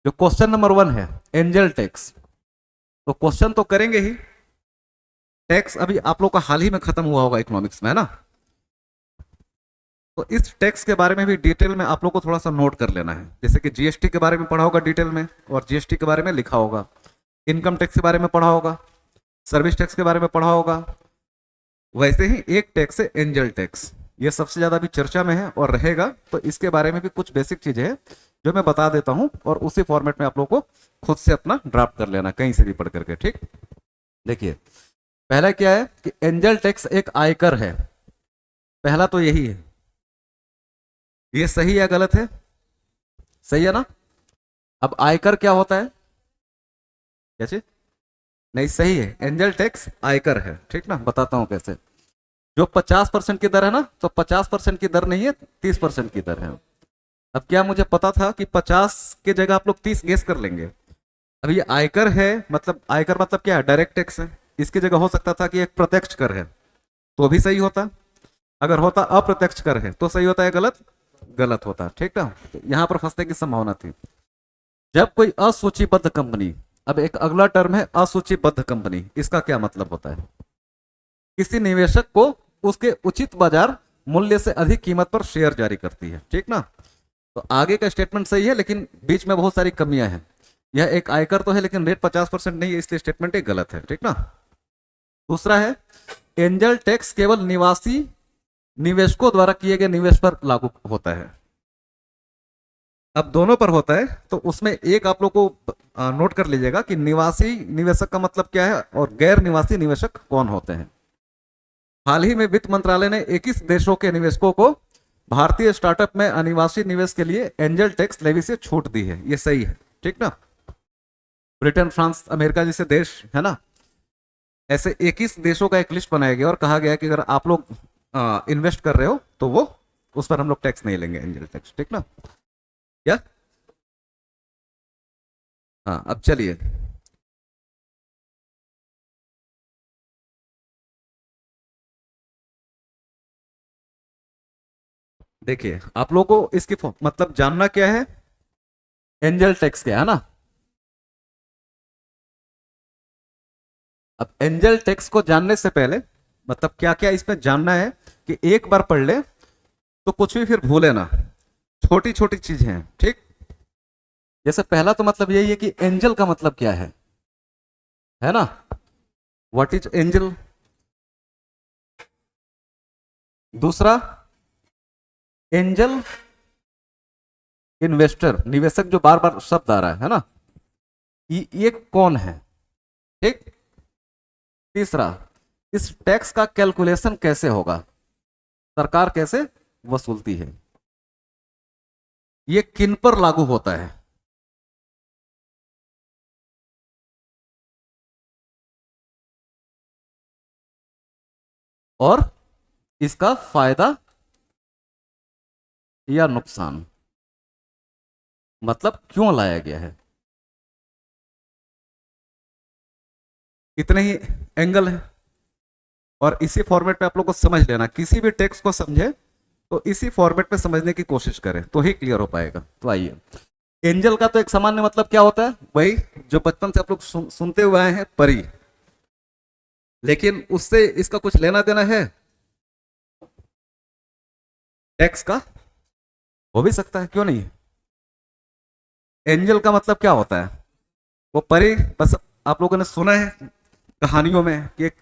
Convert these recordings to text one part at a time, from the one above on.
जो question number 1 है angel tax, तो क्वेश्चन तो करेंगे ही। टैक्स अभी आप लोग का हाल ही में खत्म हुआ होगा इकोनॉमिक्स में, है ना। तो इस टैक्स के बारे में भी डिटेल में आप लोग को थोड़ा सा नोट कर लेना है। जैसे कि जीएसटी के बारे में पढ़ा होगा डिटेल में, और जीएसटी के बारे में लिखा होगा। इनकम टैक्स के बारे में पढ़ा होगा, सर्विस टैक्स के बारे में पढ़ा होगा। वैसे ही एक टैक्स है एंजल टैक्स, ये सबसे ज्यादा भी चर्चा में है और रहेगा। तो इसके बारे में भी कुछ बेसिक चीजें हैं जो मैं बता देता हूं, और उसी फॉर्मेट में आप लोग को खुद से अपना ड्राफ्ट कर लेना कहीं से भी पढ़ करके, ठीक। देखिए, पहला क्या है कि एंजल टैक्स एक आयकर है। पहला तो यही है। ये सही या गलत है? सही है ना। अब आयकर क्या होता है? क्या चीज? नहीं, सही है, एंजल टैक्स आयकर है, ठीक ना। बताता हूं कैसे। जो 50% की दर है ना, तो 50% की दर नहीं है, 30% की दर है। अब क्या मुझे पता था कि 50 की जगह आप लोग 30 गेस कर लेंगे। अब ये आयकर है, मतलब आयकर मतलब क्या है? डायरेक्ट टैक्स है। इसकी जगह हो सकता था कि एक प्रत्यक्ष कर है, तो भी सही होता। अगर होता अप्रत्यक्ष कर है तो सही होता है, गलत गलत होता, ठीक ना। तो यहां पर फंसने की संभावना थी। जब कोई असूचीबद्ध कंपनी, अब एक अगला टर्म है असूचीबद्ध कंपनी, इसका क्या मतलब होता है? किसी निवेशक को उसके उचित बाजार मूल्य से अधिक कीमत पर शेयर जारी करती है, ठीक ना। तो आगे का स्टेटमेंट सही है, लेकिन बीच में बहुत सारी कमियां हैं। यह एक आयकर तो है, लेकिन रेट 50% नहीं है, इसलिए स्टेटमेंट एक गलत है, ठीक ना। दूसरा है एंजल टैक्स केवल निवासी निवेशकों द्वारा किए गए निवेश पर लागू होता है। अब दोनों पर होता है, तो उसमें एक आप लोग को नोट कर लीजिएगा कि निवासी निवेशक का मतलब क्या है और गैर निवासी निवेशक कौन होते हैं। हाल ही में वित्त मंत्रालय ने 21 देशों के निवेशकों को भारतीय स्टार्टअप में अनिवासी निवेश के लिए एंजल टैक्स लेवी से छूट दी है। ये सही है, ठीक ना। ब्रिटेन, फ्रांस, अमेरिका जैसे देश है ना, ऐसे 21 देशों का एक लिस्ट बनाया गया और कहा गया कि अगर आप लोग इन्वेस्ट कर रहे हो तो वो उस पर हम लोग टैक्स नहीं लेंगे, एंजल टैक्स, ठीक ना। क्या? हाँ, अब चलिए। देखिए, आप लोगों को इसकी मतलब जानना क्या है, एंजल टैक्स क्या है ना। अब एंजल टैक्स को जानने से पहले मतलब क्या क्या इसमें जानना है कि एक बार पढ़ ले तो कुछ भी फिर भूले ना। छोटी छोटी चीजें हैं, ठीक। जैसे पहला तो मतलब यही है कि एंजल का मतलब क्या है ना। What is angel. दूसरा, एंजल इन्वेस्टर, निवेशक जो बार बार शब्द आ रहा है ना, ये कौन है, ठीक। तीसरा, इस टैक्स का कैलकुलेशन कैसे होगा, सरकार कैसे वसूलती है, ये किन पर लागू होता है। और इसका फायदा या नुकसान, मतलब क्यों लाया गया है। इतने ही एंगल है, और इसी फॉर्मेट पे आप लोग को समझ लेना। किसी भी टेक्स्ट को समझे तो इसी फॉर्मेट में समझने की कोशिश करें तो ही क्लियर हो पाएगा। तो आइए, एंजल का तो एक सामान्य मतलब क्या होता है, वही जो बचपन से आप लोग सुनते हुए आए हैं, परी। लेकिन उससे इसका कुछ लेना देना है टैक्स का? हो भी सकता है, क्यों नहीं। एंजल का मतलब क्या होता है? वो परी, बस आप लोगों ने सुना है कहानियों में कि एक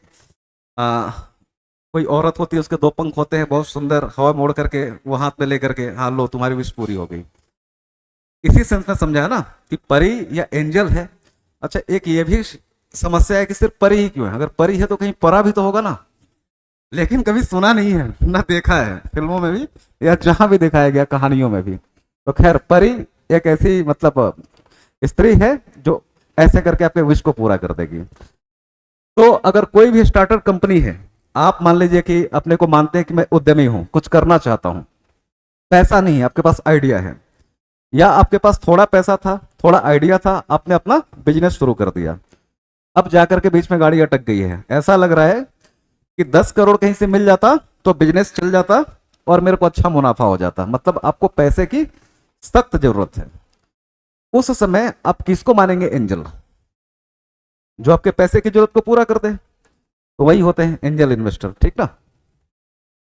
आ, कोई औरत होती है, उसके दो पंख होते हैं बहुत सुंदर, हवा मोड़ करके वो हाथ में लेकर के, हाँ लो तुम्हारी विश पूरी हो गई। इसी सेंस में समझा है ना कि परी या एंजल है। अच्छा, एक ये भी समस्या है कि सिर्फ परी ही क्यों है, अगर परी है तो कहीं परा भी तो होगा ना। लेकिन कभी सुना नहीं है ना देखा है फिल्मों में भी, या जहां भी दिखाया गया कहानियों में भी। तो खैर, परी एक ऐसी मतलब स्त्री है जो ऐसे करके आपके विश को पूरा कर देगी। तो अगर कोई भी स्टार्टर कंपनी है, आप मान लीजिए कि अपने को मानते हैं कि मैं उद्यमी हूं, कुछ करना चाहता हूं, पैसा नहीं है आपके पास, आइडिया है, या आपके पास थोड़ा पैसा था, थोड़ा आइडिया था, आपने अपना बिजनेस शुरू कर दिया। अब जाकर के बीच में गाड़ी अटक गई है, ऐसा लग रहा है कि 10 करोड़ कहीं से मिल जाता तो बिजनेस चल जाता और मेरे को अच्छा मुनाफा हो जाता। मतलब आपको पैसे की सख्त जरूरत है। उस समय आप किसको मानेंगे? एंजल, जो आपके पैसे की जरूरत को पूरा कर दे, तो वही होते हैं एंजल इन्वेस्टर, ठीक ना।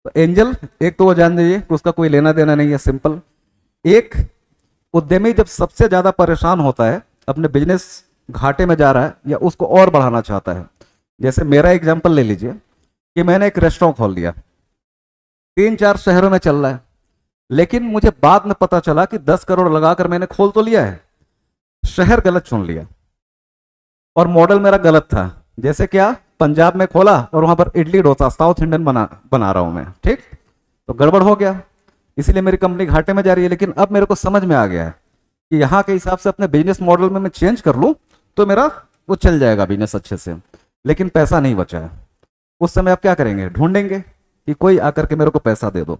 तो एंजल, एक तो वो जान जाइए कि उसका कोई लेना देना नहीं है, सिंपल। एक उद्यमी जब सबसे ज्यादा परेशान होता है, अपने बिजनेस घाटे में जा रहा है या उसको और बढ़ाना चाहता है, जैसे मेरा एग्जांपल ले लीजिए कि मैंने एक रेस्टोरेंट खोल दिया, 3-4 शहरों में चल रहा है, लेकिन मुझे बाद में पता चला कि 10 करोड़ लगाकर मैंने खोल तो लिया है, शहर गलत चुन लिया और मॉडल मेरा गलत था। जैसे क्या, पंजाब में खोला और वहां पर इडली डोसा साउथ इंडियन बना रहा हूं मैं, ठीक, तो गड़बड़ हो गया, इसलिए मेरी कंपनी घाटे में जा रही है। लेकिन अब मेरे को समझ में आ गया है कि यहाँ के हिसाब से अपने बिजनेस मॉडल में मैं चेंज कर लूँ तो मेरा वो चल जाएगा बिजनेस अच्छे से, लेकिन पैसा नहीं बचा है। उस समय आप क्या करेंगे? ढूंढेंगे कि कोई आकर के मेरे को पैसा दे दो।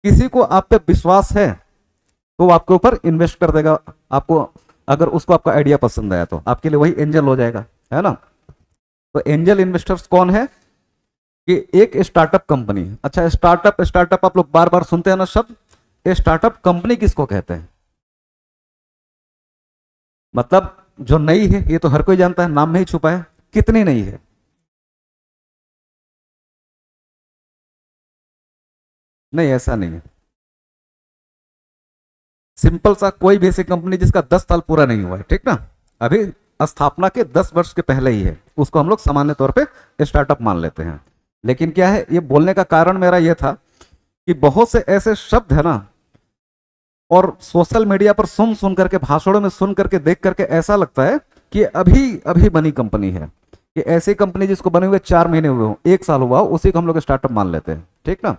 किसी को आप पे विश्वास है तो वो आपके ऊपर इन्वेस्ट कर देगा आपको, अगर उसको आपका आइडिया पसंद आया तो आपके लिए वही एंजल हो जाएगा, है ना। तो एंजल इन्वेस्टर्स कौन है? कि एक स्टार्टअप कंपनी, अच्छा स्टार्टअप स्टार्टअप आप लोग बार बार सुनते हैं ना शब्द, ये स्टार्टअप कंपनी किसको कहते हैं? मतलब जो नई है ये तो हर कोई जानता है, नाम में ही छुपा है, कितनी नई है? नहीं, ऐसा नहीं है। सिंपल सा, कोई भी ऐसी कंपनी जिसका 10 साल पूरा नहीं हुआ है, ठीक ना, अभी स्थापना के 10 वर्ष के पहले ही है, उसको हम लोग सामान्य तौर पे स्टार्टअप मान लेते हैं। लेकिन क्या है, ये बोलने का कारण मेरा ये था कि बहुत से ऐसे शब्द है ना, और सोशल मीडिया पर सुन सुन करके, भाषणों में सुन करके, देख करके ऐसा लगता है कि अभी अभी बनी कंपनी है, कि ऐसी कंपनी जिसको बने हुए 4 महीने हुए हो, 1 साल हुआ हो, उसी को हम लोग स्टार्टअप मान लेते हैं, ठीक ना।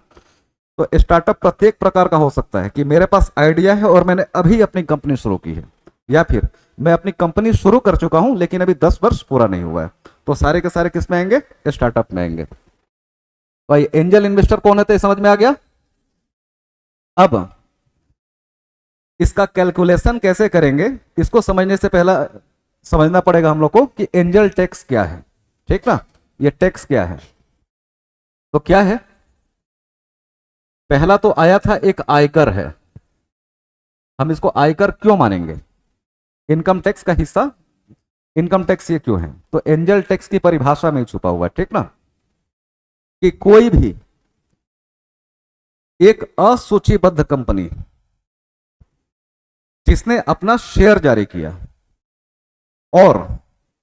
तो स्टार्टअप प्रत्येक प्रकार का हो सकता है कि मेरे पास आइडिया है और मैंने अभी अपनी कंपनी शुरू की है, या फिर मैं अपनी कंपनी शुरू कर चुका हूं लेकिन अभी 10 वर्ष पूरा नहीं हुआ है, तो सारे के सारे किस में आएंगे? स्टार्टअप में आएंगे। भाई एंजल इन्वेस्टर कौन है, तो समझ में आ गया। अब इसका कैलकुलेशन कैसे करेंगे, इसको समझने से पहला समझना पड़ेगा हम लोग को कि एंजल टैक्स क्या है, ठीक ना। ये टैक्स क्या है? तो क्या है? पहला तो आया था एक आयकर है, हम इसको आयकर क्यों मानेंगे? इनकम टैक्स का हिस्सा, इनकम टैक्स ये क्यों है? तो एंजल टैक्स की परिभाषा में ही छुपा हुआ है, ठीक ना, कि कोई भी एक असूचीबद्ध कंपनी जिसने अपना शेयर जारी किया और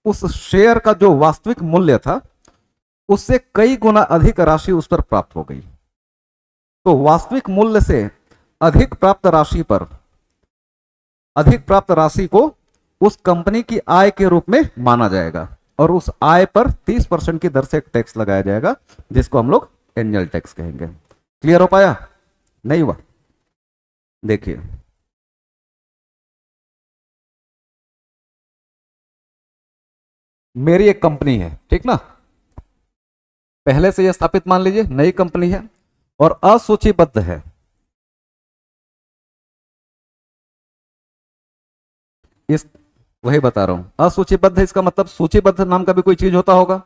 उस शेयर का जो वास्तविक मूल्य था उससे कई गुना अधिक राशि उस पर प्राप्त हो गई, तो वास्तविक मूल्य से अधिक प्राप्त राशि पर, अधिक प्राप्त राशि को उस कंपनी की आय के रूप में माना जाएगा और उस आय पर 30% की दर से एक टैक्स लगाया जाएगा, जिसको हम लोग एंजल टैक्स कहेंगे। क्लियर हो पाया? नहीं हुआ? देखिए, मेरी एक कंपनी है, ठीक ना, पहले से यह स्थापित मान लीजिए, नई कंपनी है और असूचीबद्ध है। इस वही बता रहा हूं, असूचीबद्ध है, इसका मतलब सूचीबद्ध नाम का भी कोई चीज होता होगा।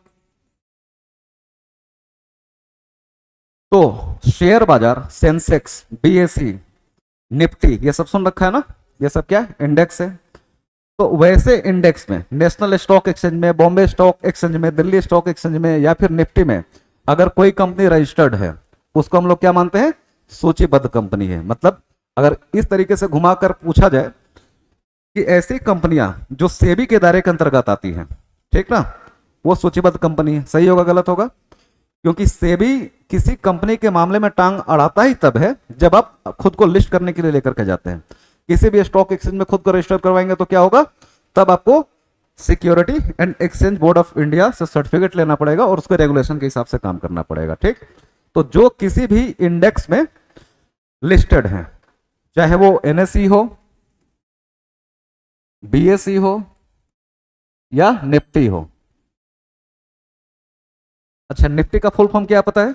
तो शेयर बाजार, सेंसेक्स, बीएसई, निफ्टी, ये सब सुन रखा है ना, ये सब क्या इंडेक्स है। तो वैसे इंडेक्स में, नेशनल स्टॉक एक्सचेंज में, बॉम्बे स्टॉक एक्सचेंज में, दिल्ली स्टॉक एक्सचेंज में या फिर निफ्टी में अगर कोई कंपनी रजिस्टर्ड है, उसको हम लोग क्या मानते हैं? सूचीबद्ध कंपनी है। मतलब अगर इस तरीके से घुमाकर पूछा जाए कि ऐसी कंपनियां जो सेबी के दायरे के अंतर्गत आती हैं, ठीक ना, वो सूचीबद्ध कंपनी है। सही होगा गलत होगा? क्योंकि सेबी किसी कंपनी के मामले में टांग अड़ाता ही तब है जब आप खुद को लिस्ट करने के लिए लेकर के जाते हैं। किसी भी स्टॉक एक्सचेंज में खुद को रजिस्टर करवाएंगे तो क्या होगा? तब आपको security and exchange board of India से सर्टिफिकेट लेना पड़ेगा और उसके रेगुलेशन के हिसाब से काम करना पड़ेगा, ठीक। तो जो किसी भी इंडेक्स में लिस्टेड है, चाहे वो एनएसई हो, बीएसई हो या निफ्टी हो। अच्छा, निफ्टी का फुल फॉर्म क्या पता है?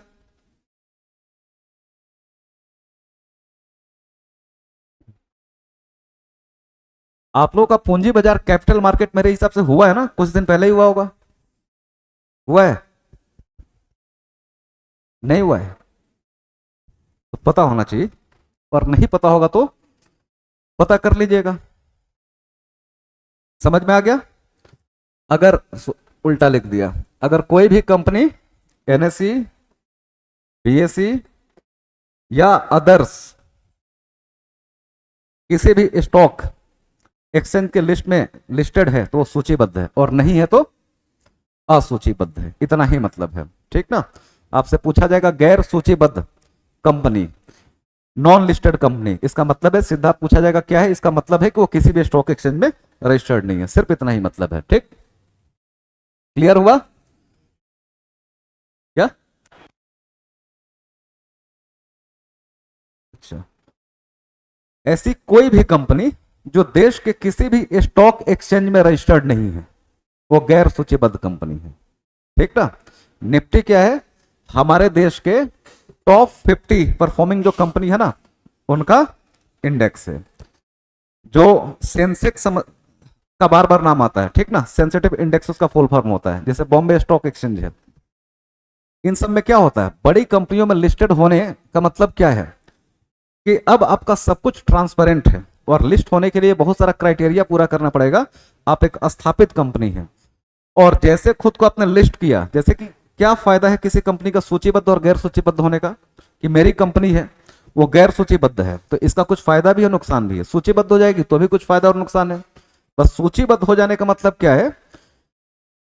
आप लोगों का पूंजी बाजार, कैपिटल मार्केट मेरे हिसाब से हुआ है ना, कुछ दिन पहले ही हुआ होगा। हुआ है? नहीं हुआ है? तो पता होना चाहिए, और नहीं पता होगा तो पता कर लीजिएगा। समझ में आ गया? अगर उल्टा लिख दिया, अगर कोई भी कंपनी एनएसई, बीएसई या अदर्स किसी भी स्टॉक एक्सचेंज के लिस्ट में लिस्टेड है तो वो सूचीबद्ध है, और नहीं है तो असूचीबद्ध है। इतना ही मतलब है, ठीक ना? आपसे पूछा जाएगा गैर सूचीबद्ध कंपनी, नॉन लिस्टेड कंपनी, इसका मतलब है सीधा पूछा जाएगा क्या है, इसका मतलब है कि वो किसी भी स्टॉक एक्सचेंज में रजिस्टर्ड नहीं है। सिर्फ इतना ही मतलब है, ठीक? क्लियर हुआ क्या? अच्छा, ऐसी कोई भी कंपनी जो देश के किसी भी स्टॉक एक्सचेंज में रजिस्टर्ड नहीं है वो गैर सूचीबद्ध कंपनी है, ठीक ना? निफ्टी क्या है? हमारे देश के टॉप 50 परफॉर्मिंग जो कंपनी है ना उनका इंडेक्स है। जो सेंसेक्स का बार बार नाम आता है, ठीक ना? सेंसिटिव इंडेक्स उसका फुल फॉर्म होता है, जैसे बॉम्बे स्टॉक एक्सचेंज है। इन सब में क्या होता है, बड़ी कंपनियों में लिस्टेड होने का मतलब क्या है कि अब आपका सब कुछ ट्रांसपेरेंट है, और लिस्ट होने के लिए बहुत सारा क्राइटेरिया पूरा करना पड़ेगा। आप एक स्थापित कंपनी है, और जैसे खुद को आपने लिस्ट किया, जैसे कि क्या फायदा है किसी कंपनी का सूचीबद्ध और गैर सूचीबद्ध होने का, कि मेरी कंपनी है वो गैर सूचीबद्ध है तो इसका कुछ फायदा भी है नुकसान भी है, सूचीबद्ध हो जाएगी तो भी कुछ फायदा और नुकसान है। बस सूचीबद्ध हो जाने का मतलब क्या है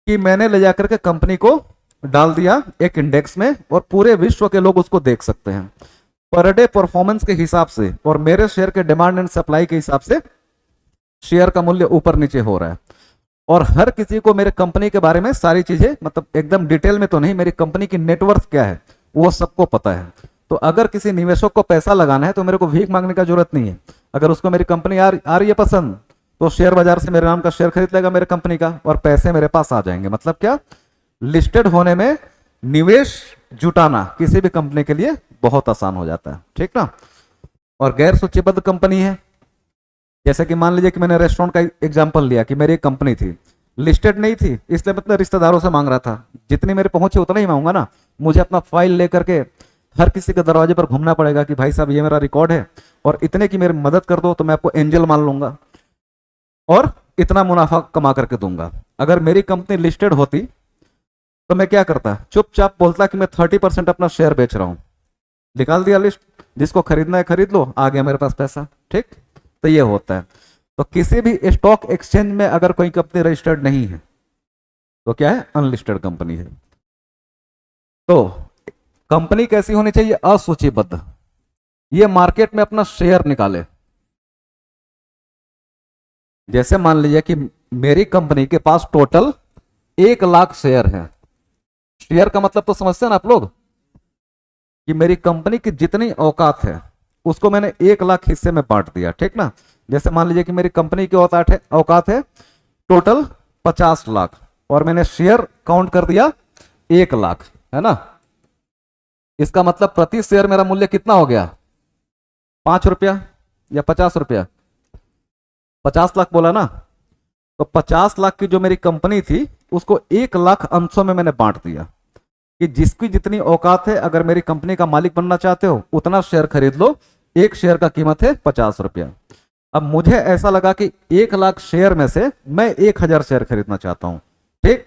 कि मैंने ले जाकर के कंपनी को डाल दिया एक इंडेक्स में, और पूरे विश्व के लोग उसको देख सकते हैं पर डे परफॉर्मेंस के हिसाब से, और मेरे शेयर के डिमांड एंड सप्लाई के हिसाब से शेयर का मूल्य ऊपर नीचे हो रहा है। और हर किसी को मेरे कंपनी के बारे में सारी चीजें, मतलब एकदम डिटेल में तो नहीं, मेरी कंपनी की नेटवर्थ क्या है वो सबको पता है। तो अगर किसी निवेशक को पैसा लगाना है तो मेरे को भीख मांगने का जरूरत नहीं है। अगर उसको मेरी कंपनी आ रही है पसंद तो शेयर बाजार से मेरे नाम का शेयर खरीद लेगा मेरे कंपनी का, और पैसे मेरे पास आ जाएंगे। मतलब क्या, लिस्टेड होने में निवेश जुटाना किसी भी कंपनी के लिए बहुत आसान हो जाता है, ठीक ना? और गैर सूचीबद्ध कंपनी है, जैसे कि मान लीजिए कि मैंने रेस्टोरेंट का एग्जांपल लिया कि मेरी एक कंपनी थी, लिस्टेड नहीं थी, इसलिए मैं अपने रिश्तेदारों से मांग रहा था। जितनी मेरे पहुंचे उतना ही मांगूंगा ना, मुझे अपना फाइल लेकर के हर किसी के दरवाजे पर घूमना पड़ेगा कि भाई साहब ये मेरा रिकॉर्ड है और इतने की मेरी मदद कर दो तो मैं आपको एंजल मान लूंगा और इतना मुनाफा कमा करके दूंगा। अगर मेरी कंपनी लिस्टेड होती तो मैं क्या करता, चुपचाप बोलता कि मैं 30% अपना शेयर बेच रहा हूं, निकाल दिया लिस्ट, जिसको खरीदना है खरीद लो, आ गया मेरे पास पैसा, ठीक? तो ये होता है। तो किसी भी स्टॉक एक्सचेंज में अगर कोई कंपनी रजिस्टर्ड नहीं है तो क्या है, अनलिस्टेड कंपनी है। तो कंपनी कैसी होनी चाहिए, असूचीबद्ध। ये मार्केट में अपना शेयर निकाले। जैसे मान लीजिए कि मेरी कंपनी के पास टोटल 1 लाख शेयर है। शेयर का मतलब तो समझते हैं ना आप लोग, कि मेरी कंपनी की जितनी औकात है उसको मैंने 1 लाख हिस्से में बांट दिया, ठीक ना? जैसे मान लीजिए कि मेरी कंपनी की औकात है टोटल 50 लाख, और मैंने शेयर काउंट कर दिया 1 लाख, है ना? इसका मतलब प्रति शेयर मेरा मूल्य कितना हो गया, 5 रुपया या 50 रुपया? 50 लाख बोला ना, तो 50 लाख की जो मेरी कंपनी थी उसको 1 लाख अंशों में मैंने बांट दिया कि जिसकी जितनी औकात है, अगर मेरी कंपनी का मालिक बनना चाहते हो उतना शेयर खरीद लो। एक शेयर का कीमत है 50 रुपया। अब मुझे ऐसा लगा कि 1 लाख शेयर में से मैं 1000 शेयर खरीदना चाहता हूं, ठीक?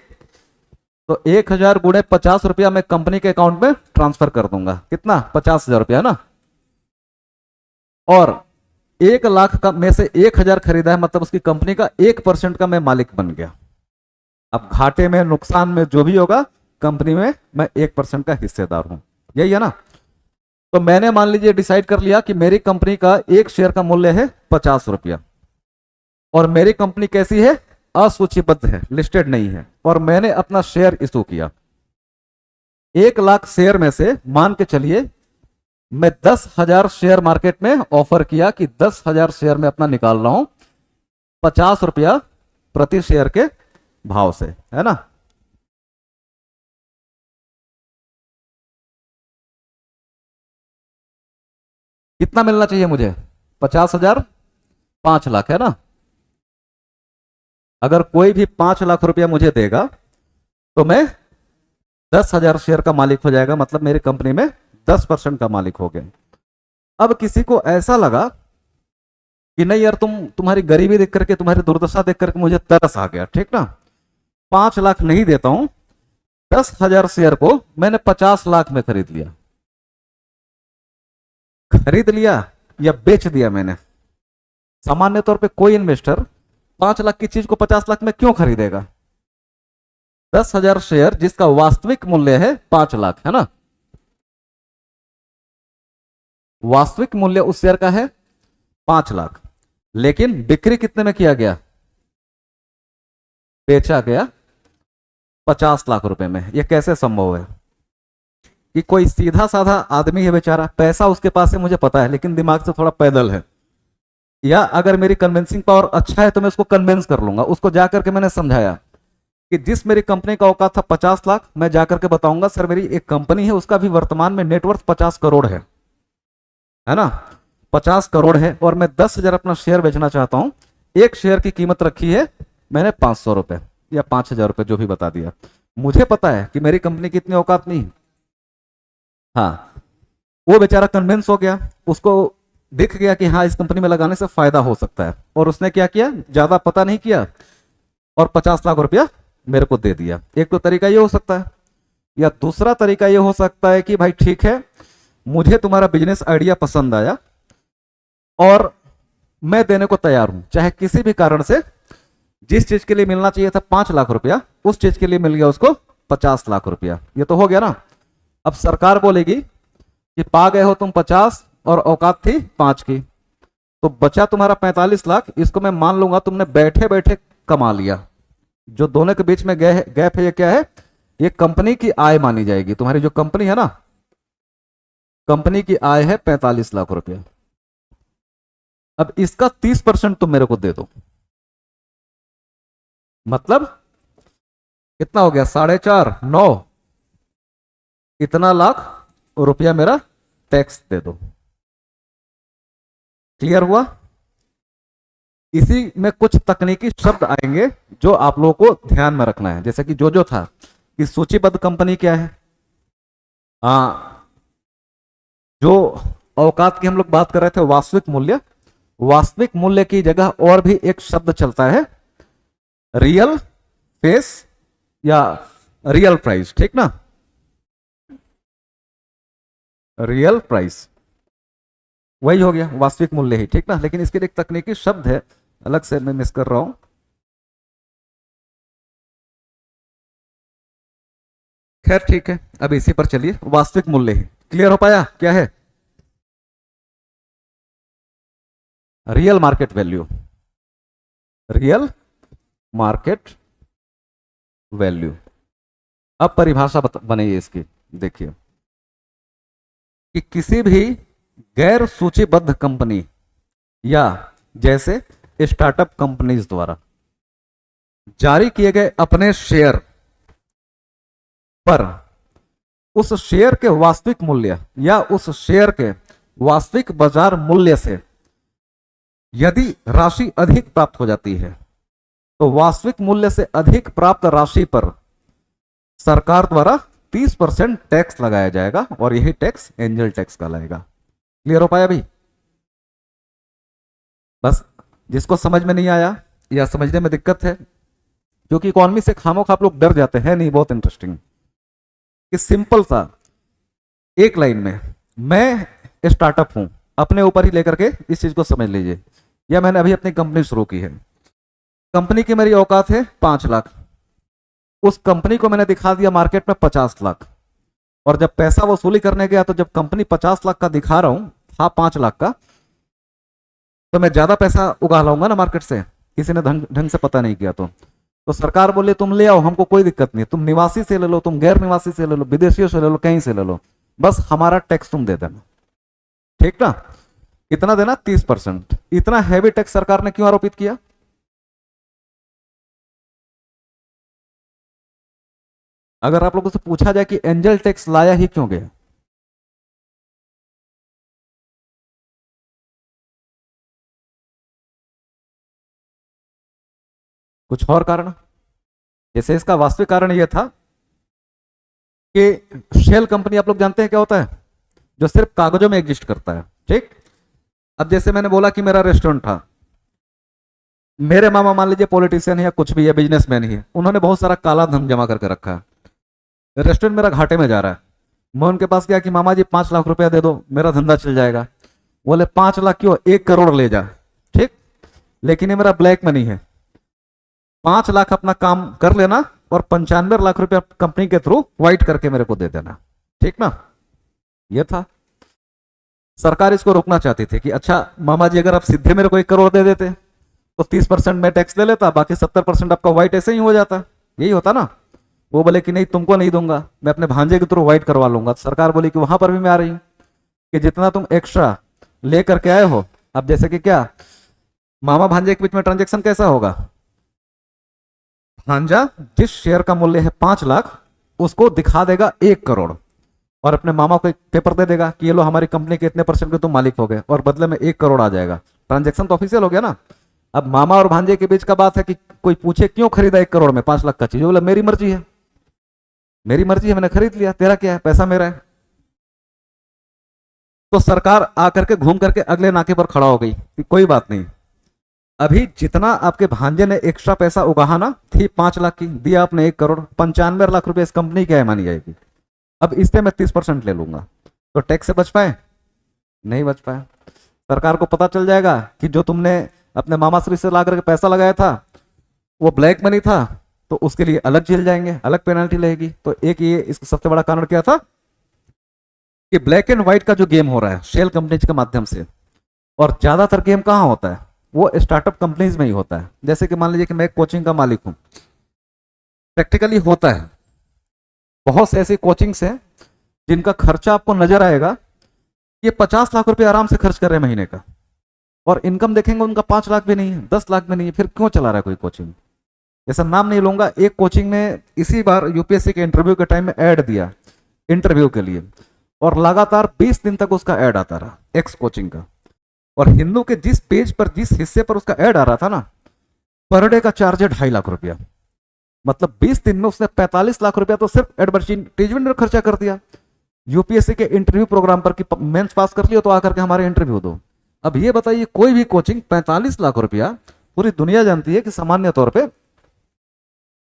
तो 1000 गुणे 50 रुपया मैं कंपनी के अकाउंट में ट्रांसफर कर दूंगा। कितना, 50,000 रुपया, है ना? और 1 लाख का में से 1000 खरीदा है, मतलब उसकी कंपनी का 1% का मैं मालिक बन गया। अब घाटे में नुकसान में जो भी होगा कंपनी में मैं 1% का हिस्सेदार हूं, यही है ना? तो मैंने मान लीजिए डिसाइड कर लिया कि मेरी कंपनी का एक शेयर का मूल्य है 50 रुपया, और मेरी कंपनी कैसी है, असूचीबद्ध है, लिस्टेड नहीं है, और मैंने अपना शेयर इशू किया। 1 लाख शेयर में से मान के चलिए मैं 10,000 शेयर मार्केट में ऑफर किया कि 10,000 शेयर में अपना निकाल रहा हूं 50 रुपया प्रति शेयर के भाव से, है ना? कितना मिलना चाहिए मुझे, 50,000, 5 लाख, है ना? अगर कोई भी 5 लाख रुपया मुझे देगा तो मैं 10,000 शेयर का मालिक हो जाएगा, मतलब मेरी कंपनी में 10% का मालिक हो गया। अब किसी को ऐसा लगा कि नहीं यार, तुम्हारी गरीबी देख करके, तुम्हारी दुर्दशा देख करके मुझे तरस आ गया, ठीक ना, 5 लाख नहीं देता हूं, 10,000 शेयर को मैंने 50 लाख में खरीद लिया। खरीद लिया या बेच दिया मैंने। सामान्य तौर पे कोई इन्वेस्टर 5 लाख की चीज को 50 लाख में क्यों खरीदेगा? 10,000 शेयर जिसका वास्तविक मूल्य है 5 लाख, है ना, वास्तविक मूल्य उस शेयर का है 5 लाख, लेकिन बिक्री कितने में किया गया? बेचा गया 50 लाख रुपए में। यह कैसे संभव है? कि कोई सीधा साधा आदमी है बेचारा, पैसा उसके पास है मुझे पता है, लेकिन दिमाग से थोड़ा पैदल है, या अगर मेरी कन्विंसिंग पावर अच्छा है तो मैं उसको कन्विंस कर लूंगा। उसको जाकर के मैंने समझाया कि जिस मेरी कंपनी का औकात था 50 लाख, मैं जाकर के बताऊंगा सर मेरी एक कंपनी है, उसका भी वर्तमान में नेटवर्थ 50 करोड़ है ना, 50 करोड़ है, और मैं 10,000 अपना शेयर बेचना चाहता हूं। एक शेयर की कीमत रखी है मैंने 500 रुपए या 5,000 रुपए, जो भी बता दिया। मुझे पता है कि मेरी कंपनी की इतनी औकात नहीं है। हाँ, वो बेचारा कन्विंस हो गया, उसको दिख गया कि हाँ इस कंपनी में लगाने से फायदा हो सकता है, और उसने क्या किया, ज्यादा पता नहीं किया और 50 लाख रुपया मेरे को दे दिया। एक तो तरीका ये हो सकता है, या दूसरा तरीका ये हो सकता है कि भाई ठीक है, मुझे तुम्हारा बिजनेस आइडिया पसंद आया और मैं देने को तैयार हूं, चाहे किसी भी कारण से जिस चीज के लिए मिलना चाहिए था 5 लाख रुपया, उस चीज के लिए मिल गया उसको 50 लाख रुपया। ये तो हो गया ना। अब सरकार बोलेगी कि पा गए हो तुम 50 और औकात थी 5 की, तो बचा तुम्हारा 45 लाख। इसको मैं मान लूंगा तुमने बैठे बैठे कमा लिया। जो दोनों के बीच में गैप है, ये क्या है? ये कंपनी की आय मानी जाएगी। तुम्हारी जो कंपनी है ना, कंपनी की आय है 45 लाख रुपया। अब इसका 30% तुम मेरे को दे दो, मतलब कितना हो गया? 4.5 9, इतना लाख रुपया मेरा टैक्स दे दो। क्लियर हुआ? इसी में कुछ तकनीकी शब्द आएंगे जो आप लोगों को ध्यान में रखना है। जैसे कि जो था कि सूचीबद्ध कंपनी क्या है, जो औकात की हम लोग बात कर रहे थे, वास्तविक मूल्य, वास्तविक मूल्य की जगह और भी एक शब्द चलता है, रियल फेस या रियल प्राइस, ठीक ना, रियल प्राइस वही हो गया, वास्तविक मूल्य ही, ठीक ना। लेकिन इसके लिए एक तकनीकी शब्द है, अलग से मैं मिस कर रहा हूं। खैर ठीक है, अब इसी पर चलिए, वास्तविक मूल्य ही। क्लियर हो पाया क्या है? Real market value, real market value. अब परिभाषा बनेगी इसकी, देखिए कि किसी भी गैर सूचीबद्ध कंपनी या जैसे स्टार्टअप कंपनीज द्वारा जारी किए गए अपने शेयर पर उस शेयर के वास्तविक मूल्य या उस शेयर के वास्तविक बाजार मूल्य से यदि राशि अधिक प्राप्त हो जाती है, तो वास्तविक मूल्य से अधिक प्राप्त राशि पर सरकार द्वारा 30% टैक्स लगाया जाएगा, और यही टैक्स एंजल टैक्स कहलाएगा। क्लियर हो पाया भाई? बस जिसको समझ में नहीं आया या समझने में दिक्कत है, क्योंकि इकोनॉमी से खामोख आप लोग डर जाते हैं, नहीं बहुत इंटरेस्टिंग कि सिंपल सा एक लाइन में, मैं स्टार्टअप हूं, अपने ऊपर ही लेकर के इस चीज को समझ लीजिए, या मैंने अभी अपनी कंपनी शुरू की है, कंपनी की मेरी औकात है 5 लाख, उस कंपनी को मैंने दिखा दिया मार्केट में 50 लाख, और जब पैसा वसूली करने गया तो जब कंपनी 50 लाख का दिखा रहा हूं, था 5 लाख का, तो मैं ज्यादा पैसा उगा लाऊंगा ना मार्केट से, किसी ने ढंग से पता नहीं किया तो सरकार बोले तुम ले आओ, हमको कोई दिक्कत नहीं, तुम निवासी से ले लो, तुम गैर निवासी से ले लो, विदेशियों से ले लो, कहीं से ले लो, बस हमारा टैक्स तुम दे देना, ठीक ना। कितना देना? 30%। इतना हैवी टैक्स सरकार ने क्यों आरोपित किया? अगर आप लोगों से पूछा जाए कि एंजल टैक्स लाया ही क्यों गया, कुछ और कारण? जैसे इसका वास्तविक कारण यह था कि शेल कंपनी आप लोग जानते हैं क्या होता है, जो सिर्फ कागजों में एग्जिस्ट करता है, ठीक। अब जैसे मैंने बोला कि मेरा रेस्टोरेंट था, मेरे मामा मान लीजिए पॉलिटिशियन है या कुछ भी है, बिजनेसमैन ही है, उन्होंने बहुत सारा काला धन जमा करके रखा है, रेस्टोरेंट मेरा घाटे में जा रहा है। मैं उनके पास गया कि मामा जी 5 लाख रुपया दे दो, मेरा धंधा चल जाएगा। बोले 5 लाख क्यों, 1 करोड़ ले जा। ठीक, लेकिन ये मेरा ब्लैक मनी है, 5 लाख अपना काम कर लेना और 95 लाख रुपया कंपनी के थ्रू वाइट करके मेरे को दे देना। ठीक ना, ये था। सरकार इसको रोकना चाहती थी कि अच्छा मामा जी अगर आप सीधे मेरे को 1 करोड़ दे देते तो 30% मैं टैक्स ले लेता, बाकी 70% आपका व्हाइट ऐसे ही हो जाता, यही होता ना। वो बोले कि नहीं तुमको नहीं दूंगा, मैं अपने भांजे के थ्रू व्हाइट करवा लूंगा। सरकार बोली कि वहां पर भी मैं आ रही हूं कि जितना तुम एक्स्ट्रा ले करके आए हो, अब जैसे कि क्या मामा भांजे के बीच में ट्रांजेक्शन कैसा होगा, भांजा जिस शेयर का मूल्य है 5 लाख उसको दिखा देगा 1 करोड़ और अपने मामा को एक पेपर दे देगा कि ये लो हमारी कंपनी के इतने परसेंट के तुम मालिक हो गए और बदले में 1 करोड़ आ जाएगा। ट्रांजेक्शन तो ऑफिशियल हो गया ना। अब मामा और भांजे के बीच का बात है कि कोई पूछे क्यों खरीदा 1 करोड़ में 5 लाख का चीज, बोला मेरी मर्जी है, मेरी मर्जी है, मैंने खरीद लिया, तेरा क्या है, पैसा मेरा है। तो सरकार आकर के घूम करके अगले नाके पर खड़ा हो गई कि कोई बात नहीं, अभी जितना आपके भांजे ने एक्स्ट्रा पैसा उगाहा ना, थी 5 लाख की, दिया आपने 1 करोड़, 95 लाख रुपए इस कंपनी की आय मानी जाएगी। अब इस पे मैं 30% ले लूंगा, तो टैक्स से बच पाए, नहीं बच पाए। सरकार को पता चल जाएगा कि जो तुमने अपने मामा श्री से ला करके पैसा लगाया था वो ब्लैक मनी था, तो उसके लिए अलग जेल जाएंगे, अलग पेनल्टी लगेगी। तो एक ये इसका सबसे बड़ा कारण क्या था कि ब्लैक एंड व्हाइट का जो गेम हो रहा है शेल कंपनीज के माध्यम से, और ज्यादातर गेम कहाँ होता है, वो स्टार्टअप कंपनीज में ही होता है। जैसे कि मान लीजिए कि मैं एक कोचिंग का मालिक हूं, प्रैक्टिकली होता है, बहुत से ऐसी कोचिंग्स हैं जिनका खर्चा आपको नजर आएगा, ये 50 लाख रुपए आराम से खर्च कर रहे हैं महीने का, और इनकम देखेंगे उनका 5 लाख भी नहीं है, 10 लाख भी नहीं है। फिर क्यों चला रहा है कोई कोचिंग, ऐसा नाम नहीं लूंगा। एक कोचिंग ने इसी बार यूपीएससी के इंटरव्यू के टाइम में ऐड दिया इंटरव्यू के लिए, और लगातार 20 दिन तक उसका ऐड आता रहा, एक्स कोचिंग का। और हिंदू के जिस पेज पर, जिस हिस्से पर उसका ऐड आ रहा था ना, पर डे का चार्ज है 2.5 लाख रुपया। मतलब 20 दिन में उसने 45 लाख रुपया तो सिर्फ एडवर्टीजमेंट में खर्चा कर दिया। यूपीएससी के इंटरव्यू प्रोग्राम पर कि मेंस पास कर लियो तो आकर के हमारे इंटरव्यू दो। अब ये बताइए, कोई भी कोचिंग 45 लाख रुपया, पूरी दुनिया जानती है कि सामान्य तौर पे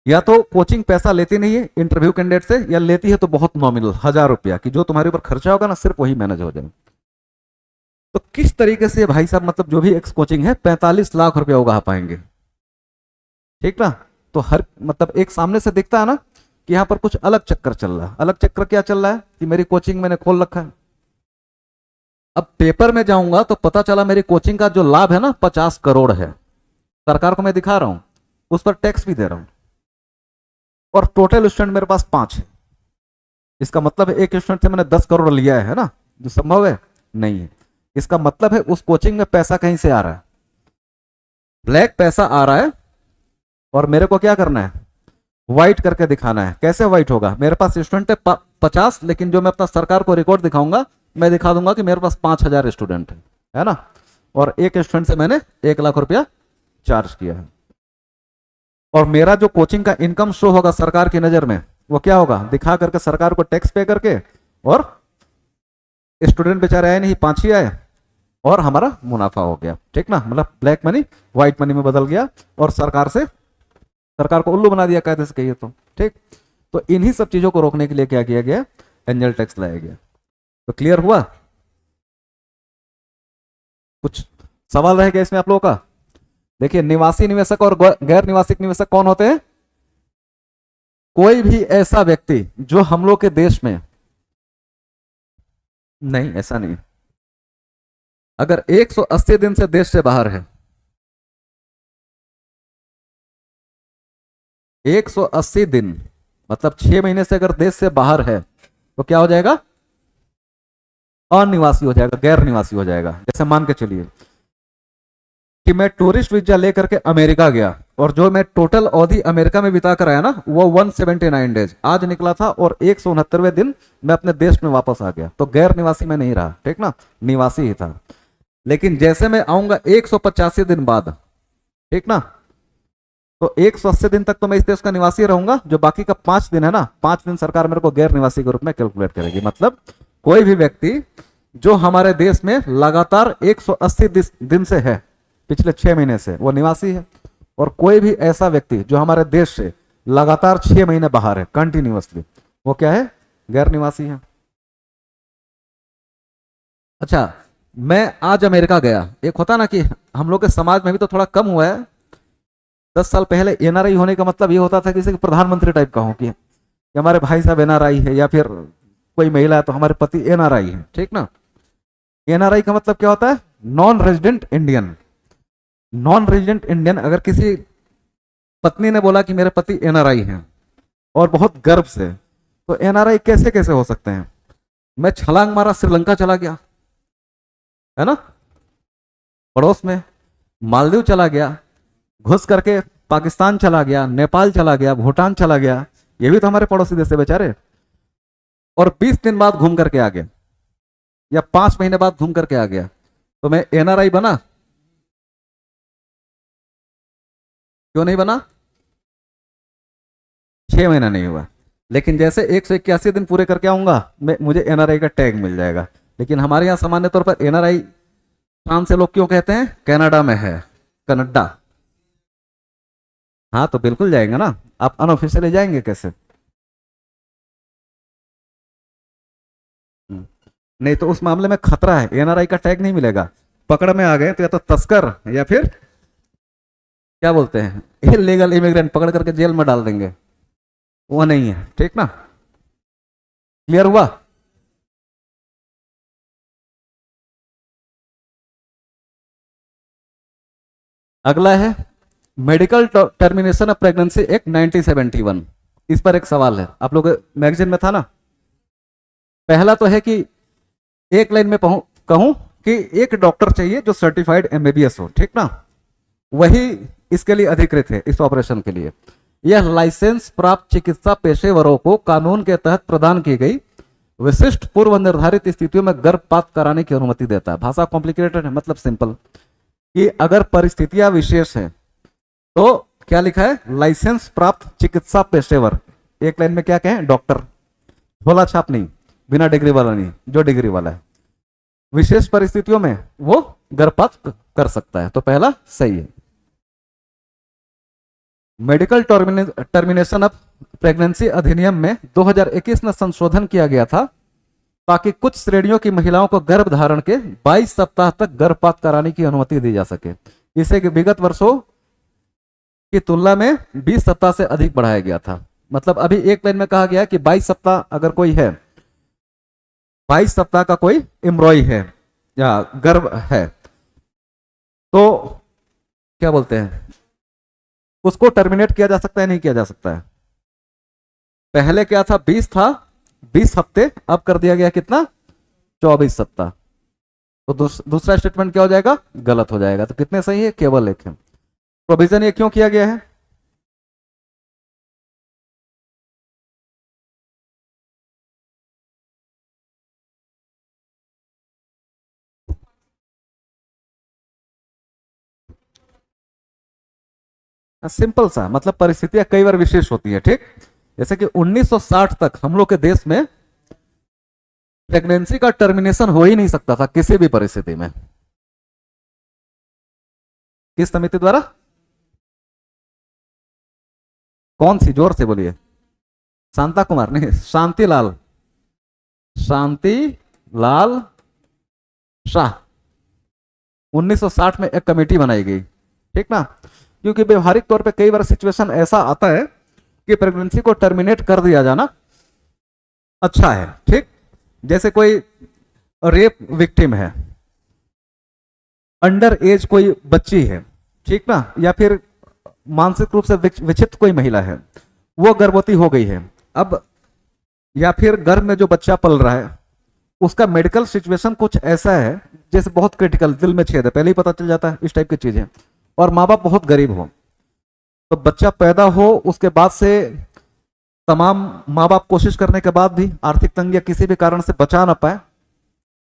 या तो कोचिंग पैसा लेती नहीं है इंटरव्यू कैंडिडेट से, या लेती है तो बहुत नॉमिनल 1000 रुपया, कि जो तुम्हारे ऊपर खर्चा होगा ना सिर्फ वही मैनेज हो जाए। तो किस तरीके से भाई साहब, मतलब जो भी एक्स कोचिंग है 45 लाख रुपया उगा पाएंगे, ठीक ना। तो हर मतलब एक सामने से दिखता है ना कि यहां पर कुछ अलग चक्कर चल रहा है। अलग चक्कर क्या चल रहा है कि मेरी कोचिंग मैंने खोल रखा है, अब पेपर में जाऊंगा तो पता चला मेरी कोचिंग का जो लाभ है ना 50 करोड़ है, सरकार को मैं दिखा रहा हूं, उस पर टैक्स भी दे रहा हूं, और टोटल स्टूडेंट मेरे पास 5 है। इसका मतलब है एक स्टूडेंट से मैंने 10 करोड़ लिया है ना, जो संभव है नहीं है। इसका मतलब है उस कोचिंग में पैसा कहीं से आ रहा है, ब्लैक पैसा आ रहा है, और मेरे को क्या करना है, व्हाइट करके दिखाना है। कैसे व्हाइट होगा, मेरे पास स्टूडेंट है 50, लेकिन जो मैं अपना सरकार को रिकॉर्ड दिखाऊंगा, मैं दिखा दूंगा कि मेरे पास 5000 स्टूडेंट है ना, और एक स्टूडेंट से मैंने 1 लाख रुपया चार्ज किया है। और मेरा जो कोचिंग का इनकम शो होगा सरकार की नजर में, वो क्या होगा, दिखा करके सरकार को टैक्स पे करके, और स्टूडेंट बेचारे आए नहीं, 5 ही आए, और हमारा मुनाफा हो गया, ठीक ना। मतलब ब्लैक मनी व्हाइट मनी में बदल गया, और सरकार को उल्लू बना दिया, कायदे से कहिए तो, ठीक। तो इन्हीं सब चीजों को रोकने के लिए क्या किया गया, एंजल टैक्स लाया गया। तो क्लियर हुआ, कुछ सवाल रह गया इसमें आप लोगों का। देखिए, निवासी निवेशक और गैर निवासी निवेशक कौन होते हैं, कोई भी ऐसा व्यक्ति जो हम लोग के देश में, नहीं ऐसा नहीं, अगर 180 दिन से देश से बाहर है, 180 दिन मतलब 6 महीने से अगर देश से बाहर है, तो क्या हो जाएगा, अनिवासी हो जाएगा, गैर निवासी हो जाएगा। जैसे मान के चलिए कि मैं टूरिस्ट वीजा लेकर के अमेरिका गया, और जो मैं टोटल अवधि अमेरिका में बिता कर आया ना, वो 179 डेज आज निकला था, और 169वें दिन मैं अपने देश में वापस आ गया। तो गैर निवासी में नहीं रहा, ठीक ना, निवासी ही था। लेकिन जैसे मैं आऊंगा 185 दिन बाद, ठीक ना, तो 180 दिन तक तो मैं इस देश का निवासी रहूंगा, जो बाकी का 5 दिन है ना, 5 दिन सरकार मेरे को गैर निवासी के रूप में कैलकुलेट करेगी। मतलब कोई भी व्यक्ति जो हमारे देश में लगातार 180 दिन से है, पिछले 6 महीने से वो निवासी है। और कोई भी ऐसा व्यक्ति जो हमारे देश से लगातार 6 महीने बाहर है कंटिन्यूअसली, वो क्या है? गैर निवासी है। अच्छा, मैं आज अमेरिका गया। एक होता ना कि हम लोग के समाज में भी तो थोड़ा कम हुआ है। 10 साल पहले एनआरआई होने का मतलब ये होता था कि प्रधानमंत्री टाइप का हो, कि हमारे भाई साहब एनआरआई है, या फिर कोई महिला है तो हमारे पति एनआरआई है, ठीक ना। एनआरआई का मतलब क्या होता है? Non resident Indian. Non resident Indian, अगर किसी पत्नी ने बोला कि मेरे पति एनआरआई हैं और बहुत गर्व से, तो एनआरआई कैसे कैसे हो सकते हैं? मैं छलांग मारा, श्रीलंका चला गया, है ना, पड़ोस में। मालदीव चला गया, घुस करके पाकिस्तान चला गया, नेपाल चला गया, भूटान चला गया, ये भी तो हमारे पड़ोसी देश है बेचारे। और 20 दिन बाद घूम करके आ गया, या 5 महीने बाद घूम करके आ गया, तो मैं एनआरआई बना? क्यों नहीं बना? 6 महीना नहीं हुआ। लेकिन जैसे 181 दिन पूरे करके आऊंगा, मैं मुझे एनआरआई का टैग मिल जाएगा। लेकिन हमारे यहाँ सामान्य तौर पर एनआरआई, फ्रांस से लोग क्यों कहते हैं? कनाडा में है, कनाडा। हाँ तो बिल्कुल जाएंगे ना, आप अनऑफिशियली जाएंगे कैसे? नहीं तो उस मामले में खतरा है, एनआरआई का टैग नहीं मिलेगा। पकड़ में आ गए तो या तो तस्कर, या फिर क्या बोलते हैं, इलीगल इमिग्रेंट, पकड़ करके जेल में डाल देंगे। वो नहीं है, ठीक ना। क्लियर हुआ? अगला है medical termination of pregnancy act 1971। इस पर एक सवाल है, आप लोग मैगजीन में था ना। पहला तो है कि एक लाइन में कहूं कि एक डॉक्टर चाहिए जो सर्टिफाइड एमबीबीएस हो, ठीक ना, वही इसके लिए अधिकृत है, इस ऑपरेशन के लिए। यह लाइसेंस प्राप्त चिकित्सा पेशेवरों को कानून के तहत प्रदान की गई विशिष्ट पूर्व निर्धारित स्थितियों में गर्भपात कराने की अनुमति देता है। भाषा कॉम्प्लिकेटेड है, मतलब सिंपल, कि अगर परिस्थितियां विशेष हैं तो क्या लिखा है? लाइसेंस प्राप्त चिकित्सा पेशेवर। एक लाइन में क्या कहें? डॉक्टर, झोला छाप नहीं, बिना डिग्री वाला नहीं, जो डिग्री वाला है, विशेष परिस्थितियों में वो गर्भपात कर सकता है। तो पहला सही है। मेडिकल टर्मिनेशन ऑफ प्रेगनेंसी अधिनियम में 2021 में संशोधन किया गया था ताकि कुछ श्रेणियों की महिलाओं को गर्भ धारण के 22 सप्ताह तक गर्भपात कराने की अनुमति दी जा सके। इसे विगत वर्षों की तुलना में 20 सप्ताह से अधिक बढ़ाया गया था। मतलब अभी एक लाइन में कहा गया कि 22 सप्ताह अगर कोई है, 22 सप्ताह का कोई एम्ब्रॉय है या गर्भ है, तो क्या बोलते हैं, उसको टर्मिनेट किया जा सकता है, नहीं किया जा सकता है? पहले क्या था? 20 था, 20 हफ्ते, अब कर दिया गया कितना? 24 सप्ताह। तो दूसरा स्टेटमेंट क्या हो जाएगा? गलत हो जाएगा। तो कितने सही है? केवल एक है। प्रोविजन ये क्यों किया गया है? सिंपल सा, मतलब परिस्थितियां कई बार विशेष होती है, ठीक। जैसे कि 1960 तक हम लोग के देश में प्रेगनेंसी का टर्मिनेशन हो ही नहीं सकता था किसी भी परिस्थिति में। किस समिति द्वारा? कौन सी? जोर से बोलिए। शांता कुमार नहीं, शांतिलाल, शांतिलाल शाह। 1960 में एक कमेटी बनाई गई, ठीक ना, क्योंकि व्यवहारिक तौर पे कई बार सिचुएशन ऐसा आता है कि प्रेगनेंसी को टर्मिनेट कर दिया जाना अच्छा है, ठीक। जैसे कोई रेप विक्टिम है, अंडर एज कोई बच्ची है, ठीक ना, या फिर मानसिक रूप से विक्षिप्त कोई महिला है, वो गर्भवती हो गई है अब, या फिर गर्भ में जो बच्चा पल रहा है उसका मेडिकल सिचुएशन कुछ ऐसा है जैसे बहुत क्रिटिकल, दिल में छेद है, पहले ही पता चल जाता है, इस टाइप की चीजें, और माँ बाप बहुत गरीब हो, तो बच्चा पैदा हो उसके बाद से तमाम माँ बाप कोशिश करने के बाद भी आर्थिक तंगी या किसी भी कारण से बचा ना पाए,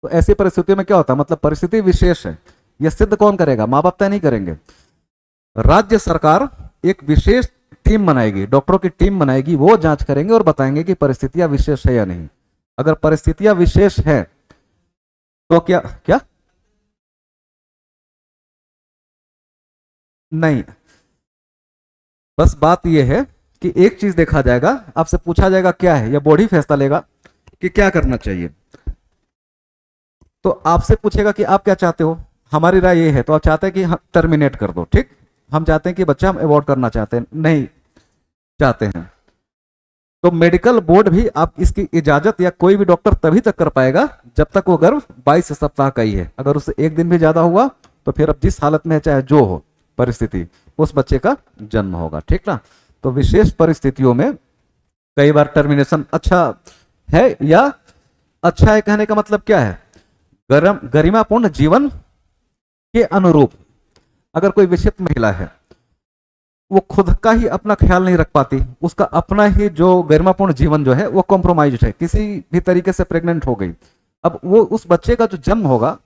तो ऐसी परिस्थितियों में क्या होता है? मतलब परिस्थिति विशेष है, यह सिद्ध कौन करेगा? माँ बाप तय नहीं करेंगे। राज्य सरकार एक विशेष टीम बनाएगी, डॉक्टरों की टीम बनाएगी, वो जांच करेंगे और बताएंगे कि परिस्थितियां विशेष है या नहीं। अगर परिस्थितियां विशेष है तो क्या क्या नहीं, बस बात यह है कि एक चीज देखा जाएगा, आपसे पूछा जाएगा क्या है, या बॉडी फैसला लेगा कि क्या करना चाहिए। तो आपसे पूछेगा कि आप क्या चाहते हो, हमारी राय ये है, तो आप चाहते हैं कि हम टर्मिनेट कर दो, ठीक, हम चाहते हैं कि बच्चा हम अवॉर्ड करना चाहते हैं, नहीं चाहते हैं, तो मेडिकल बोर्ड भी आप इसकी इजाजत या कोई भी डॉक्टर तभी तक कर पाएगा जब तक वो गर्भ 22 सप्ताह का ही है। अगर उससे एक दिन भी ज्यादा हुआ तो फिर अब जिस हालत में है, चाहे जो हो परिस्थिति, उस बच्चे का जन्म होगा, ठीक ना। तो विशेष परिस्थितियों में कई बार टर्मिनेशन अच्छा है, या अच्छा है कहने का मतलब क्या है, गरिमापूर्ण जीवन के अनुरूप। अगर कोई विक्षिप्त महिला है, वो खुद का ही अपना ख्याल नहीं रख पाती, उसका अपना ही जो गरिमापूर्ण जीवन जो है वो कॉम्प्रोमाइज है, किसी भी तरीके से प्रेग्नेंट हो गई, अब वो उस बच्चे का जो जन्म होगा,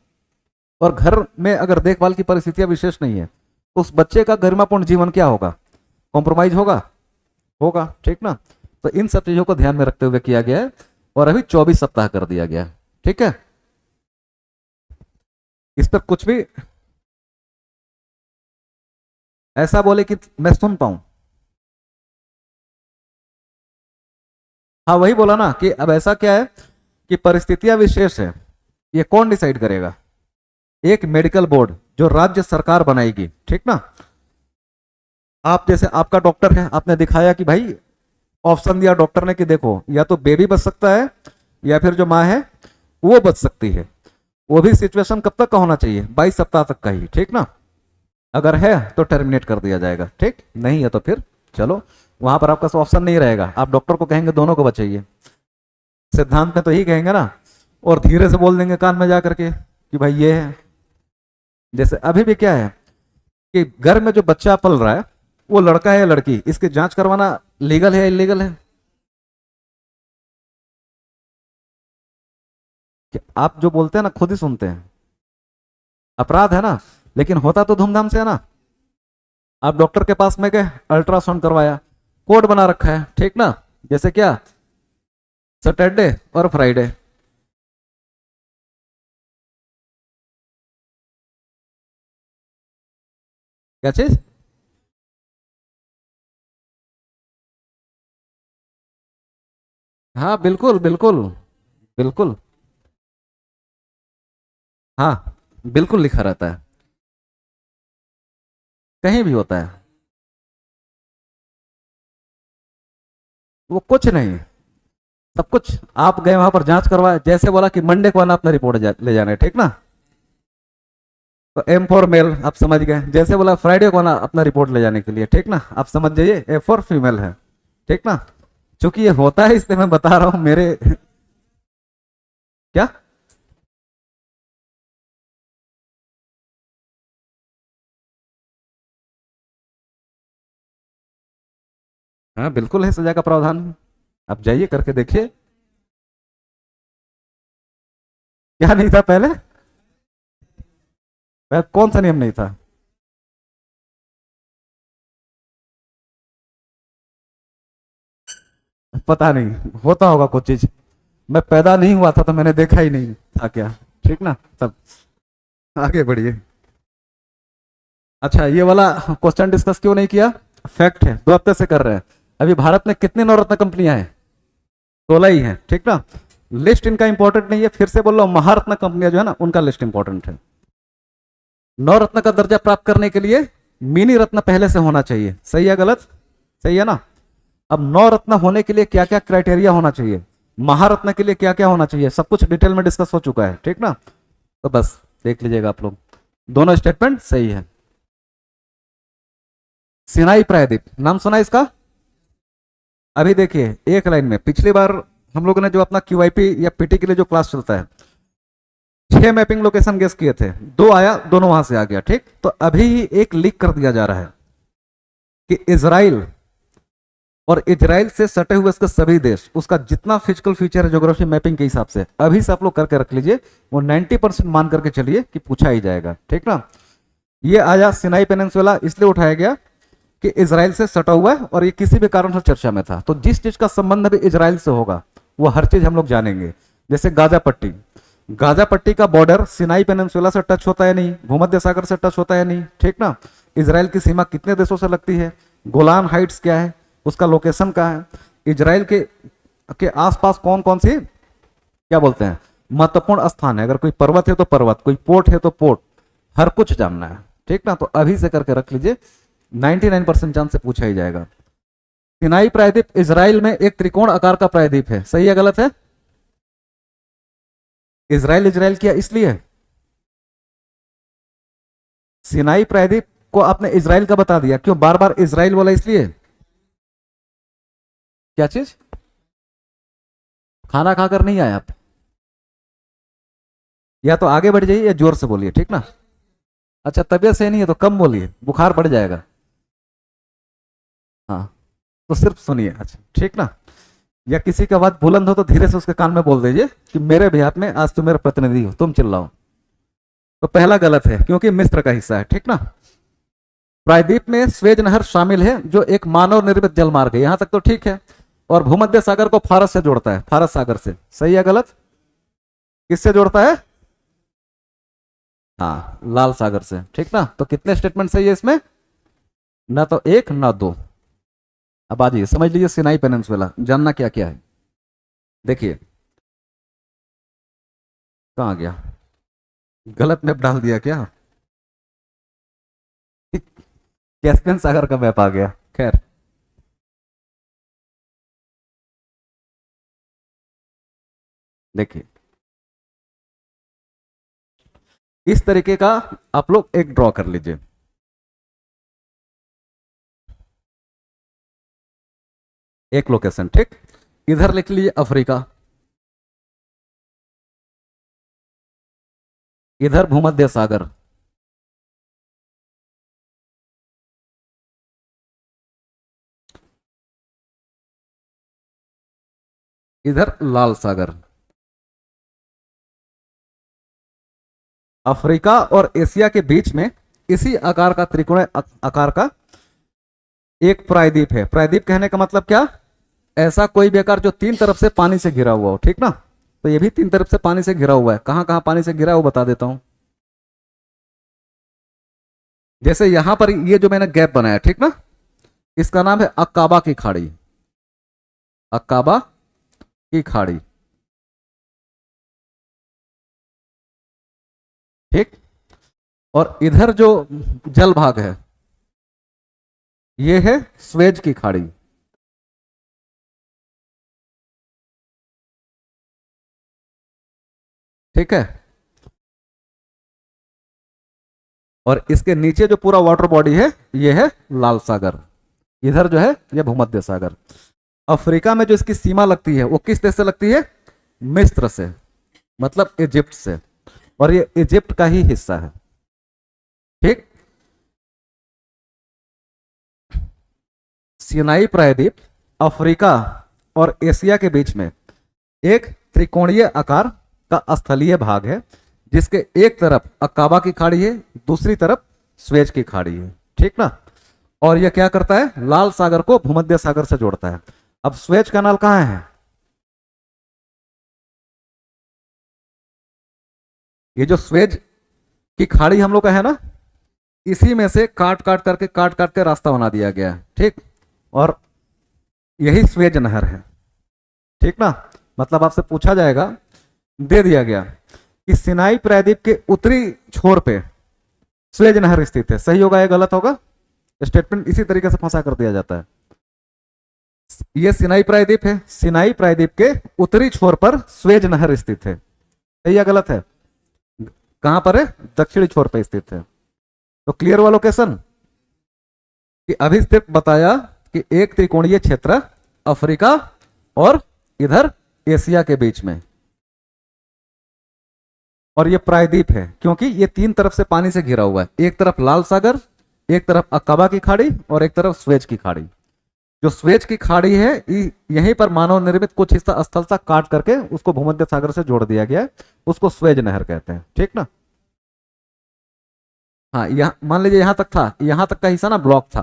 और घर में अगर देखभाल की परिस्थितियां विशेष नहीं है, तो उस बच्चे का गरिमापूर्ण जीवन क्या होगा, कॉम्प्रोमाइज होगा, होगा, ठीक ना। तो इन सब चीजों को ध्यान में रखते हुए किया गया है, और अभी 24 सप्ताह कर दिया गया है, ठीक है। इस पर कुछ भी ऐसा बोले कि मैं सुन पाऊं। हाँ वही बोला ना कि अब ऐसा क्या है कि परिस्थितियां विशेष है, ये कौन डिसाइड करेगा, एक मेडिकल बोर्ड जो राज्य सरकार बनाएगी, ठीक ना। आप जैसे आपका डॉक्टर है, आपने दिखाया कि भाई ऑप्शन दिया डॉक्टर ने कि देखो या तो बेबी बच सकता है, या फिर जो माँ है वो बच सकती है, वो भी सिचुएशन कब तक का होना चाहिए, 22 सप्ताह तक का ही, ठीक ना। अगर है तो टर्मिनेट कर दिया जाएगा, ठीक, नहीं है तो फिर चलो, वहां पर आपका ऑप्शन नहीं रहेगा, आप डॉक्टर को कहेंगे दोनों को बचाइए, सिद्धांत में तो यही कहेंगे ना, और धीरे से बोल देंगे कान में जा करके कि भाई ये है। जैसे अभी भी क्या है कि घर में जो बच्चा पल रहा है वो लड़का है या लड़की, इसकी जांच करवाना लीगल है या इलीगल है, कि आप जो बोलते हैं ना खुद ही सुनते हैं, अपराध है ना, लेकिन होता तो धूमधाम से है ना। आप डॉक्टर के पास में गए, अल्ट्रासाउंड करवाया, कोड बना रखा है, ठीक ना, जैसे क्या सैटरडे और फ्राइडे, क्या चीज, हाँ बिल्कुल बिल्कुल बिल्कुल, हाँ बिल्कुल लिखा रहता है, कहीं भी होता है, वो कुछ नहीं, सब कुछ। आप गए वहां पर जांच करवाए, जैसे बोला कि मंडे को आना अपना रिपोर्ट ले जाना है, ठीक ना, तो एम फॉर मेल आप समझ गए, जैसे बोला फ्राइडे को आना अपना रिपोर्ट ले जाने के लिए, ठीक ना, आप समझ जाइए ए फॉर फीमेल है, ठीक ना। चूंकि ये होता है इसलिए मैं बता रहा हूं मेरे क्या, हाँ बिल्कुल है सजा का प्रावधान, आप जाइए करके देखिए। क्या नहीं था पहले, कौन सा नियम नहीं था, पता नहीं, होता होगा कुछ चीज, मैं पैदा नहीं हुआ था तो मैंने देखा ही नहीं था क्या, ठीक ना, तब आगे बढ़िए। अच्छा ये वाला क्वेश्चन डिस्कस क्यों नहीं किया, फैक्ट है, 2 हफ्ते से कर रहे हैं। अभी भारत में कितनी नवरत्न कंपनियां हैं, 16 ही हैं, ठीक ना। लिस्ट इनका इंपॉर्टेंट नहीं है, फिर से बोल रहा हूं, महारत्न कंपनियां जो है ना उनका लिस्ट इंपॉर्टेंट है। नवरत्न का दर्जा प्राप्त करने के लिए मिनी रत्न पहले से होना चाहिए, सही है गलत, सही है ना। अब नवरत्न होने के लिए क्या क्या क्राइटेरिया होना चाहिए, महारत्न के लिए क्या क्या होना चाहिए, सब कुछ डिटेल में डिस्कस हो चुका है, ठीक ना। तो बस देख लीजिएगा आप लोग, दोनों स्टेटमेंट सही है। सिनाई प्रायद्वीप नाम सुना इसका, अभी देखिए एक लाइन में, पिछली बार हम लोगों ने जो अपना क्यूआईपी या पीटी के लिए जो क्लास चलता है, 6 मैपिंग लोकेशन गेस किए थे, 2 आया, दोनों वहां से आ गया, ठीक। तो अभी एक लीक कर दिया जा रहा है कि इजराइल और इजराइल से सटे हुए इसके सभी देश, उसका जितना फिजिकल फीचर है ज्योग्राफी मैपिंग के हिसाब से, अभी से आप लोग करके रख लीजिए, वो 90% मान करके चलिए कि पूछा ही जाएगा, ठीक ना। ये आया सिनाई पेनिनसुला इसलिए उठाया गया कि इजराइल से सटा हुआ है और ये किसी भी कारण से चर्चा में था, तो जिस चीज का संबंध भी इजराइल से होगा वो हर चीज हम लोग जानेंगे। जैसे गाजा पट्टी, गाजा पट्टी का बॉर्डर सिनाई पेनिनसुला से टच होता है नहीं, भूमध्य सागर से टच होता है नहीं, ठीक ना। इजराइल की सीमा कितने देशों से लगती है, गोलान हाइट्स क्या है, उसका लोकेशन कहाँ है, इजराइल के आसपास कौन कौन सी क्या बोलते हैं महत्वपूर्ण स्थान है, अगर कोई पर्वत है तो पर्वत, कोई पोर्ट है तो पोर्ट, हर कुछ जानना है, ठीक ना। तो अभी से करके रख लीजिए, 99% चांस से पूछा ही जाएगा। सिनाई प्रायद्वीप इजराइल में एक त्रिकोण आकार का प्रायद्वीप है, सही है गलत है? इजराइल किया इसलिए सिनाई प्रायद्वीप को आपने इजराइल का बता दिया, क्यों बार बार इजराइल बोला इसलिए? क्या चीज? खाना खाकर नहीं आए आप? या तो आगे बढ़ जाइए या जोर से बोलिए, ठीक ना। अच्छा तबीयत सही नहीं है तो कम बोलिए, बुखार बढ़ जाएगा। हाँ तो सिर्फ सुनिए, अच्छा ठीक ना। या किसी का आवाज बुलंद हो तो धीरे से उसके कान में बोल दीजिए कि मेरे बेहात में आज तुम मेरा प्रतिनिधि हो, तुम चिल्लाओ। तो पहला गलत है क्योंकि मिस्र का हिस्सा है, ठीक ना। प्रायद्वीप में स्वेज नहर शामिल है जो एक मानव निर्मित जल मार्ग है, यहां तक तो ठीक है। और भूमध्य सागर को फारस से जोड़ता है, फारस सागर से, सही है गलत? किससे जोड़ता है? हाँ लाल सागर से, ठीक ना। तो कितने स्टेटमेंट सही है इसमें? ना तो एक ना दो। अब आ जाइए समझ लीजिए सिनाई पेनिनसुला जानना क्या क्या है। देखिए कहाँ गया, गलत मैप डाल दिया क्या? कैस्पियन सागर का मैप आ गया, खैर। देखिए इस तरीके का आप लोग एक ड्रॉ कर लीजिए। एक लोकेशन, ठीक। इधर लिख लीजिए अफ्रीका, इधर भूमध्य सागर, इधर लाल सागर। अफ्रीका और एशिया के बीच में इसी आकार का त्रिकोणीय आकार का एक प्रायद्वीप है। प्रायद्वीप कहने का मतलब क्या? ऐसा कोई भी आकार जो तीन तरफ से पानी से घिरा हुआ हो, ठीक ना। तो ये भी तीन तरफ से पानी से घिरा हुआ है, कहां कहां पानी से घिरा हुआ बता देता हूं। जैसे यहां पर ये जो मैंने गैप बनाया, ठीक ना, इसका नाम है अक्काबा की खाड़ी, अक्काबा की खाड़ी, ठीक। और इधर जो जल भाग है ये है स्वेज की खाड़ी, ठीक है। और इसके नीचे जो पूरा वाटर बॉडी है ये है लाल सागर, इधर जो है ये भूमध्य सागर। अफ्रीका में जो इसकी सीमा लगती है वो किस देश से लगती है? मिस्र से, मतलब इजिप्ट से, और ये इजिप्ट का ही हिस्सा है, ठीक। सिनाई प्रायद्वीप अफ्रीका और एशिया के बीच में एक त्रिकोणीय आकार का स्थलीय भाग है जिसके एक तरफ अक्काबा की खाड़ी है, दूसरी तरफ स्वेज की खाड़ी है, ठीक ना। और यह क्या करता है? लाल सागर को भूमध्य सागर से जोड़ता है। अब स्वेज कैनाल कहां है? ये जो स्वेज की खाड़ी हम लोग का है ना, इसी में से काट काट के रास्ता बना दिया गया है, ठीक। और यही स्वेज नहर है, ठीक ना। मतलब आपसे पूछा जाएगा, दे दिया गया कि सिनाई प्रायद्वीप के उत्तरी छोर पे स्वेज नहर स्थित है, सही होगा या गलत होगा? स्टेटमेंट इसी तरीके से फंसा कर दिया जाता है। ये सिनाई प्रायद्वीप है, सिनाई प्रायद्वीप के उत्तरी छोर पर स्वेज नहर स्थित है, सही या गलत है? कहां पर है? दक्षिणी छोर पर स्थित है। तो क्लियर हुआ लोकेशन कि अभी सिर्फ बताया कि एक त्रिकोणीय क्षेत्र अफ्रीका और इधर एशिया के बीच में, और ये प्रायद्वीप है क्योंकि ये तीन तरफ से पानी से घिरा हुआ है, एक तरफ लाल सागर, एक तरफ अक्काबा की खाड़ी और एक तरफ स्वेज की खाड़ी। जो स्वेज की खाड़ी है यहीं पर मानव निर्मित कुछ हिस्सा स्थल सा काट करके उसको भूमध्य सागर से जोड़ दिया गया है, उसको स्वेज नहर कहते हैं, ठीक ना। हाँ यहाँ मान लीजिए यहां तक था, यहां तक का हिस्सा ना ब्लॉक था,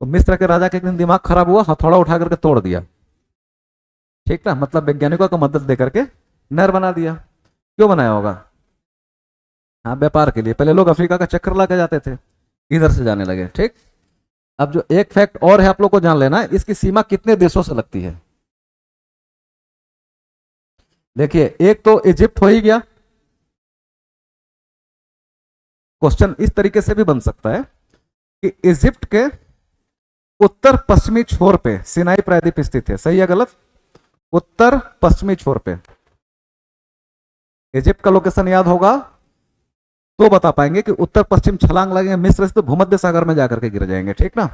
तो मिस्र के राजा के एक दिन दिमाग खराब हुआ, हथौड़ा उठा करके तोड़ दिया, ठीक ना। मतलब वैज्ञानिकों को मदद दे करके नहर बना दिया। क्यों बनाया होगा? हाँ, व्यापार के लिए। पहले लोग अफ्रीका का चक्कर लगा जाते थे, इधर से जाने लगे। ठीक। अब जो एक फैक्ट और है आप लोग को जान लेना है, इसकी सीमा कितने देशों से लगती है। देखिए, एक तो इजिप्ट हो ही गया। क्वेश्चन इस तरीके से भी बन सकता है कि इजिप्ट के उत्तर पश्चिमी छोर पे सिनाई प्रायद्वीप स्थित है। सही है गलत? उत्तर पश्चिमी छोर पे इजिप्ट का लोकेशन याद होगा तो बता पाएंगे कि उत्तर पश्चिम छलांग लगाएंगे मिस्र से तो भूमध्य सागर में जाकर के गिर जाएंगे। ठीक ना?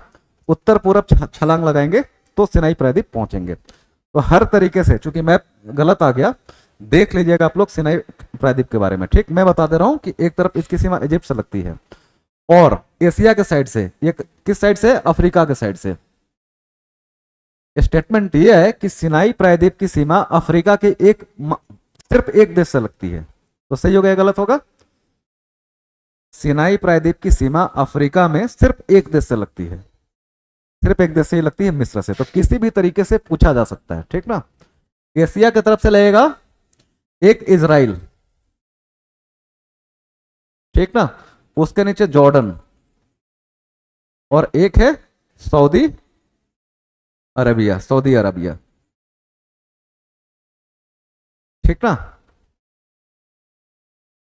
उत्तर पूरब छलांग लगाएंगे तो सिनाई प्रायद्वीप पहुंचेंगे। तो हर तरीके से, चूंकि मैप गलत आ गया, देख लीजिएगा आप लोग सिनाई प्रायद्वीप के बारे में। ठीक, मैं बता दे रहा हूं कि एक तरफ इसकी सीमा इजिप्ट से लगती है और एशिया के साइड से, ये किस साइड से? अफ्रीका के साइड से। स्टेटमेंट यह है कि सिनाई प्रायद्वीप की सीमा अफ्रीका के सिर्फ एक देश से लगती है। तो सही हो गया, गलत होगा? सिनाई प्रायद्वीप की सीमा अफ्रीका में सिर्फ एक देश से लगती है, सिर्फ एक देश से ही लगती है, मिस्र से। तो किसी भी तरीके से पूछा जा सकता है। ठीक ना? एशिया की तरफ से लगेगा एक इजराइल, ठीक ना, उसके नीचे जॉर्डन और एक है सऊदी अरबिया, सऊदी अरबिया। ठीक ना?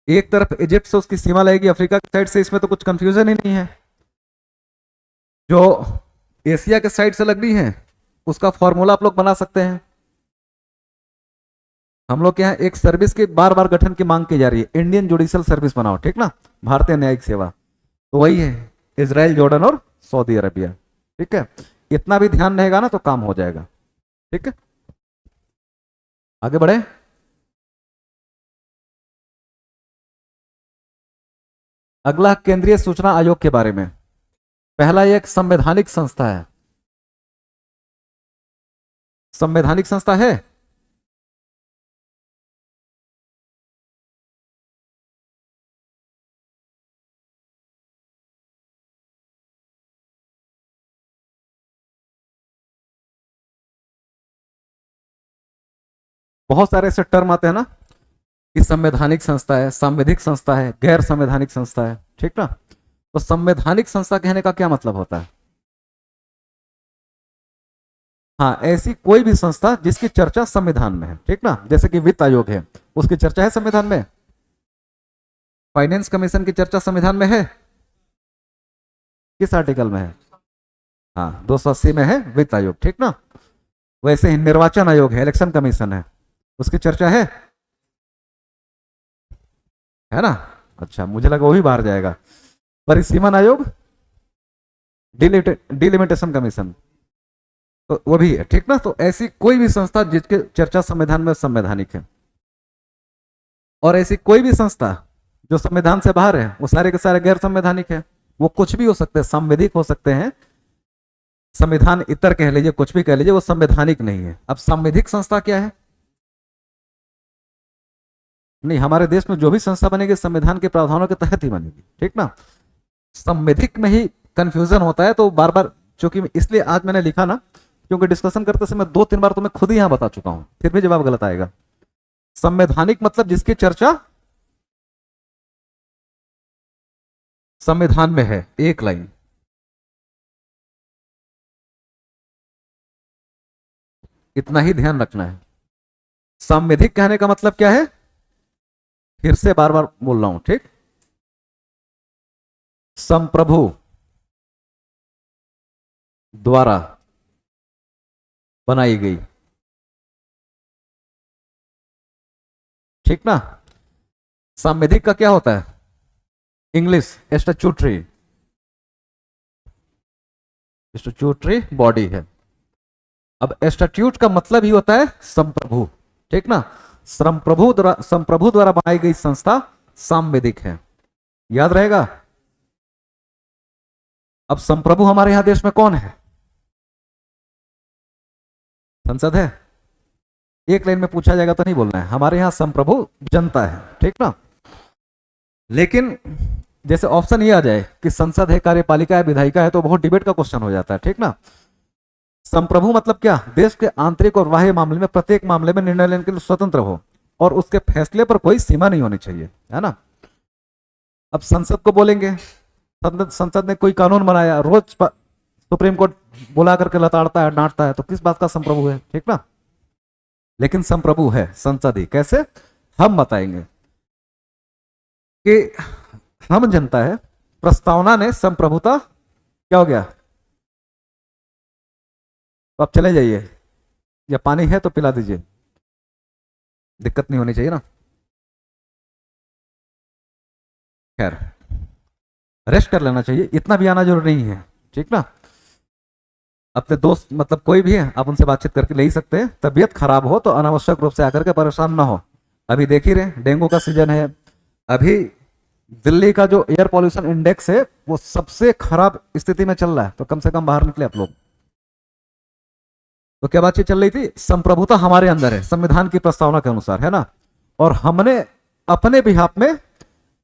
एक तरफ इजिप्ट से उसकी सीमा लगेगी अफ्रीका की साइड से, इसमें तो कुछ कंफ्यूजन ही नहीं है। जो एशिया के साइड से लगनी है उसका फॉर्मूला आप लोग बना सकते हैं। हम लोग के यहाँ एक सर्विस की बार बार गठन की मांग की जा रही है, इंडियन जुडिशियल सर्विस बनाओ। ठीक ना? भारतीय न्यायिक सेवा, तो वही है इजराइल, जॉर्डन और सऊदी अरबिया। ठीक है, इतना भी ध्यान रहेगा ना तो काम हो जाएगा। ठीक है, आगे बढ़े। अगला केंद्रीय सूचना आयोग के बारे में। पहला, ये एक संवैधानिक संस्था है। संवैधानिक संस्था है। बहुत सारे ऐसे टर्म आते हैं ना कि संवैधानिक संस्था है, सांविधिक संस्था है, गैर संवैधानिक संस्था है। ठीक ना? तो संवैधानिक संस्था कहने का क्या मतलब होता है? हाँ, ऐसी कोई भी संस्था जिसकी चर्चा संविधान में है। ठीक ना? जैसे कि वित्त आयोग है, उसकी चर्चा है संविधान में। फाइनेंस कमीशन की चर्चा संविधान में है, किस आर्टिकल में है? हाँ, 280 में है वित्त आयोग। ठीक ना? वैसे ही निर्वाचन आयोग है, इलेक्शन कमीशन है, उसकी चर्चा है ना? अच्छा, मुझे लगा वही बाहर जाएगा। परिसीमन आयोग, डिलिमिटेशन कमीशन, तो वो भी है। ठीक ना? तो ऐसी कोई भी संस्था जिसके चर्चा संविधान में संवैधानिक है, और ऐसी कोई भी संस्था जो संविधान से बाहर है वो सारे के सारे गैर संवैधानिक है। वो कुछ भी हो सकते हैं, संवैधिक हो सकते हैं, संविधान इतर कह लीजिए, कुछ भी कह लीजिए, वो संवैधानिक नहीं है। अब संवैधिक संस्था क्या है? नहीं, हमारे देश में जो भी संस्था बनेगी संविधान के प्रावधानों के तहत ही बनेगी। ठीक ना? संवैधिक में ही कंफ्यूजन होता है, तो बार बार, चूंकि इसलिए आज मैंने लिखा ना, क्योंकि डिस्कशन करते समय 2-3 बार तो मैं खुद ही यहां बता चुका हूं, फिर भी जवाब गलत आएगा। संवैधानिक मतलब जिसकी चर्चा संविधान में है, एक लाइन। इतना ही ध्यान रखना है। सांविधिक कहने का मतलब क्या है? फिर से बार बार बोल रहा हूं। ठीक, संप्रभु द्वारा बनाई गई। ठीक ना? सांविधिक का क्या होता है? इंग्लिश स्टैट्यूटरी, स्टैट्यूटरी बॉडी है। अब स्टैट्यूट का मतलब ही होता है संप्रभु। ठीक ना? संप्रभु द्वारा बनाई गई संस्था सांविधिक है, याद रहेगा। अब संप्रभु हमारे यहां देश में कौन है? संसद है। एक लाइन में पूछा जाएगा तो नहीं बोलना है, हमारे यहां संप्रभु जनता है। ठीक ना? लेकिन जैसे ऑप्शन ये आ जाए कि संसद है, कार्यपालिका है, विधायिका है, तो बहुत डिबेट का क्वेश्चन हो जाता है। ठीक ना? संप्रभु मतलब क्या? देश के आंतरिक और बाह्य मामले में, प्रत्येक मामले में निर्णय लेने के लिए स्वतंत्र हो और उसके फैसले पर कोई सीमा नहीं होनी चाहिए, है ना। अब संसद को बोलेंगे, संसद ने कोई कानून बनाया, रोज सुप्रीम कोर्ट बुला करके लताड़ता है, डांटता है, तो किस बात का संप्रभु है, ठीक ना। लेकिन संप्रभु है संसद ही। कैसे? हम बताएंगे कि हम जनता है, प्रस्तावना ने संप्रभुता क्या हो गया। तो आप चले जाइए, या पानी है तो पिला दीजिए, दिक्कत नहीं होनी चाहिए ना। खैर, रेस्ट कर लेना चाहिए, इतना भी आना जरूरी नहीं है, ठीक ना। अपने दोस्त मतलब कोई भी है, आप उनसे बातचीत करके ले ही सकते हैं। तबीयत खराब हो तो अनावश्यक रूप से आकर के परेशान ना हो। अभी देख ही रहे, डेंगू का सीजन है। अभी दिल्ली का जो एयर पॉल्यूशन इंडेक्स है वो सबसे खराब स्थिति में चल रहा है, तो कम से कम बाहर निकले आप लोग। तो क्या बातचीत चल रही थी? संप्रभुता हमारे अंदर है संविधान की प्रस्तावना के अनुसार, है ना। और हमने अपने बिहाफ में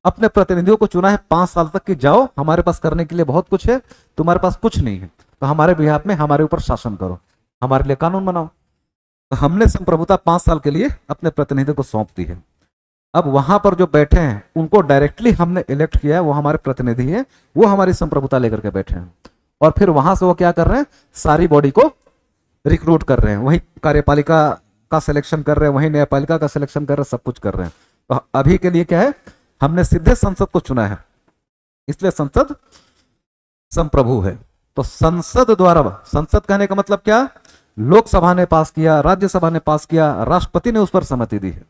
अपने प्रतिनिधियों को चुना है 5 साल तक कि जाओ, हमारे पास करने के लिए बहुत कुछ है, तुम्हारे पास कुछ नहीं है, तो हमारे बिहाफ में हमारे ऊपर शासन करो, हमारे लिए कानून बनाओ। तो हमने संप्रभुता 5 साल के लिए अपने प्रतिनिधि को सौंप दी है। अब वहां पर जो बैठे हैं उनको डायरेक्टली हमने इलेक्ट किया है, वो हमारे प्रतिनिधि हैं, वो हमारी संप्रभुता लेकर के बैठे हैं। और फिर वहां से वो क्या कर रहे हैं, सारी बॉडी को रिक्रूट कर रहे हैं, वही कार्यपालिका का सिलेक्शन कर रहे हैं, वही न्यायपालिका का सिलेक्शन कर रहे हैं, सब कुछ कर रहे हैं। तो अभी के लिए क्या है, हमने सीधे संसद को चुना है, इसलिए संसद संप्रभु है। तो संसद द्वारा, संसद कहने का मतलब क्या, लोकसभा ने पास किया, राज्यसभा ने पास किया, राष्ट्रपति ने उस पर सहमति दी है।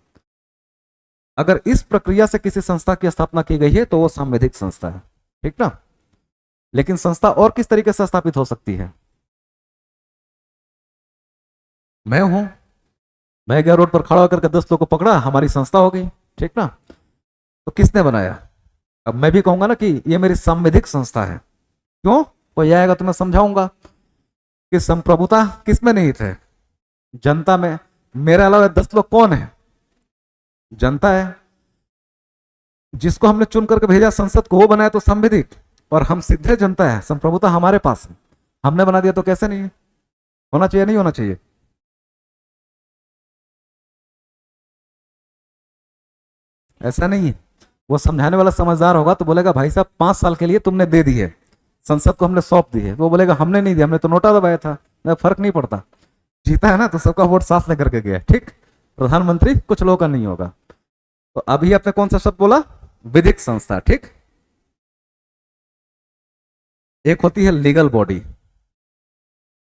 अगर इस प्रक्रिया से किसी संस्था की स्थापना की गई है तो वो सांविधिक संस्था है, ठीक ना। लेकिन संस्था और किस तरीके से स्थापित हो सकती है? मैं हूं, मैं गया रोड पर खड़ा होकर के 10 लोगों को पकड़ा, हमारी संस्था हो गई, ठीक ना। तो किसने बनाया? अब मैं भी कहूंगा ना कि ये मेरी सांविधिक संस्था है। क्यों? कोई आएगा तो मैं समझाऊंगा कि संप्रभुता किसमें निहित है, जनता में। मेरे अलावा 10 लोग कौन है? जनता है। जिसको हमने चुन करके भेजा संसद को, वो बनाया तो संविधिक, और हम सीधे जनता है, संप्रभुता हमारे पास है, हमने बना दिया तो कैसे नहीं है? होना चाहिए, नहीं होना चाहिए? ऐसा नहीं है। वो समझाने वाला समझदार होगा तो बोलेगा भाई साहब 5 साल के लिए तुमने दे दी है, संसद को हमने सौंप दी है। वो बोलेगा हमने नहीं दिया, हमने तो नोटा दबाया था। फर्क नहीं पड़ता, जीता है ना तो सबका वोट साथ लेकर के गया, ठीक। प्रधानमंत्री कुछ लोगों का नहीं होगा। तो अभी आपने कौन सा शब्द बोला? विधिक संस्था, ठीक। एक होती है लीगल बॉडी।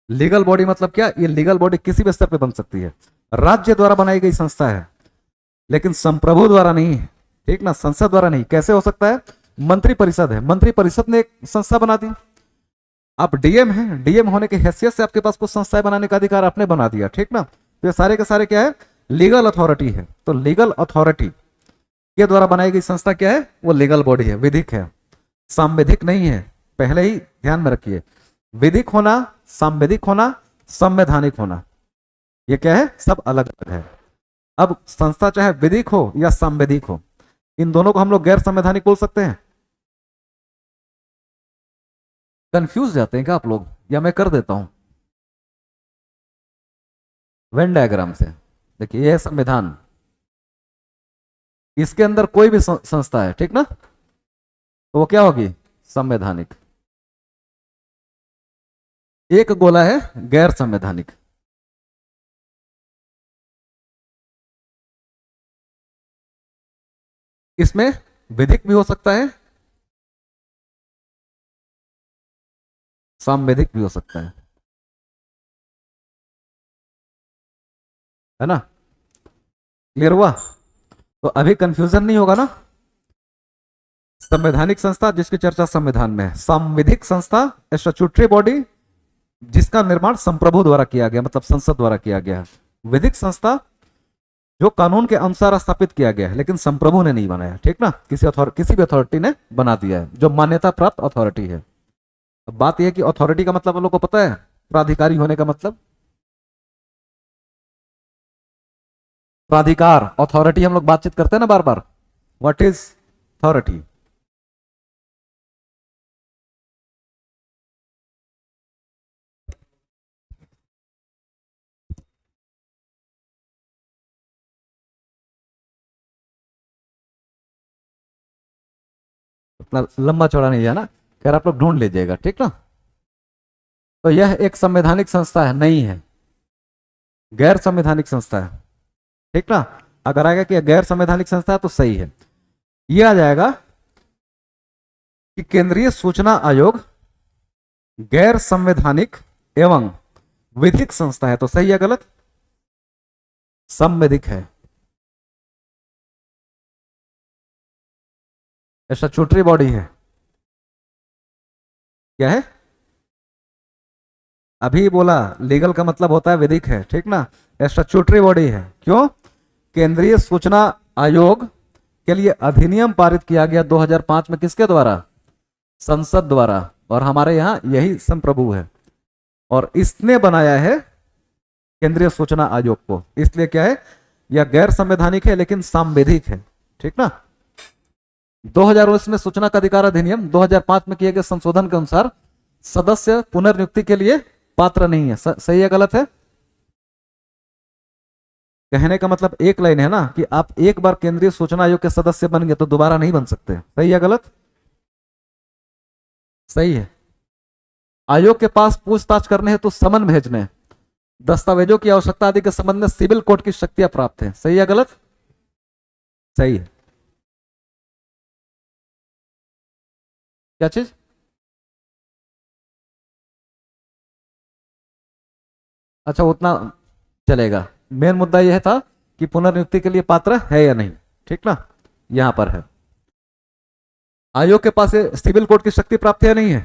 लीगल बॉडी मतलब क्या? ये लीगल बॉडी किसी भी स्तर पे बन सकती है, राज्य द्वारा बनाई गई संस्था है, लेकिन संप्रभु द्वारा नहीं है, ठीक ना, संसद द्वारा नहीं। कैसे हो सकता है? मंत्री परिषद है, मंत्री परिषद ने एक संस्था बना दी। आप डीएम हैं, डीएम होने की हैसियत से आपके पास कुछ संस्थाएं बनाने का अधिकार आपने बना दिया, ठीक ना। तो ये सारे के सारे क्या है? लीगल अथॉरिटी है। तो लीगल अथॉरिटी के द्वारा बनाई गई संस्था क्या है? वो लीगल बॉडी है, विधिक है, सांविधिक नहीं है। पहले ही ध्यान में रखिए, विधिक होना, सांविधिक होना, संवैधानिक होना, ये क्या है? सब अलग अलग है। अब संस्था चाहे विधिक हो या संवैधिक हो, इन दोनों को हम लोग गैर संवैधानिक बोल सकते हैं। कंफ्यूज जाते हैं क्या आप लोग, या मैं कर देता हूं वेन डायग्राम से? देखिए, यह संविधान, इसके अंदर कोई भी संस्था है, ठीक ना, तो वो क्या होगी? संवैधानिक। एक गोला है गैर संवैधानिक। इसमें विधिक भी हो सकता है, सांविधिक भी हो सकता है ना। क्लियर हुआ? तो अभी कंफ्यूजन नहीं होगा ना। संवैधानिक संस्था जिसकी चर्चा संविधान में है, सांविधिक संस्था स्टैट्यूटरी बॉडी जिसका निर्माण संप्रभु द्वारा किया गया, मतलब संसद द्वारा किया गया है। विधिक संस्था जो कानून के अनुसार स्थापित किया गया है, लेकिन संप्रभु ने नहीं बनाया, ठीक ना, किसी भी अथॉरिटी ने बना दिया है, जो मान्यता प्राप्त अथॉरिटी है। अब बात यह है कि अथॉरिटी का मतलब हम लोग को पता है, प्राधिकारी होने का मतलब। प्राधिकार, अथॉरिटी हम लोग बातचीत करते हैं ना बार बार, व्हाट इज अथॉरिटी? इतना लंबा चौड़ा नहीं है ना, खैर आप लोग ढूंढ लीजिएगा, ठीक ना। तो यह एक संवैधानिक संस्था है, नहीं है, गैर संवैधानिक संस्था है, ठीक ना। अगर आएगा कि गैर संवैधानिक संस्था है तो सही है। यह आ जाएगा कि केंद्रीय सूचना आयोग गैर संवैधानिक एवं विधिक संस्था है, तो सही है गलत? संवैधिक है, स्टैट्यूटरी बॉडी है। क्या है? अभी बोला लीगल का मतलब होता है विधिक है, ठीक ना। स्टैट्यूटरी बॉडी है, क्यों? केंद्रीय सूचना आयोग के लिए अधिनियम पारित किया गया 2005 में, किसके द्वारा? संसद द्वारा, और हमारे यहाँ यही संप्रभु है, और इसने बनाया है केंद्रीय सूचना आयोग को। इसलिए क्या है, यह गैर संवैधानिक है लेकिन सांविधिक है, ठीक ना। 2019 में सूचना का अधिकार अधिनियम 2005 में किए गए संशोधन के अनुसार सदस्य पुनर्नियुक्ति के लिए पात्र नहीं है। सही है गलत है? कहने का मतलब एक लाइन है ना कि आप एक बार केंद्रीय सूचना आयोग के सदस्य बन गए तो दोबारा नहीं बन सकते। सही है गलत? सही है। आयोग के पास पूछताछ करने हेतु समन भेजने, दस्तावेजों की आवश्यकता आदि के संबंध में सिविल कोर्ट की शक्तियां प्राप्त है। सही है गलत? सही है। क्या चीज? अच्छा, उतना चलेगा। मेन मुद्दा यह था कि पुनर्नियुक्ति के लिए पात्र है या नहीं, ठीक ना। यहां पर है आयोग के पास सिविल कोर्ट की शक्ति प्राप्त है या नहीं है।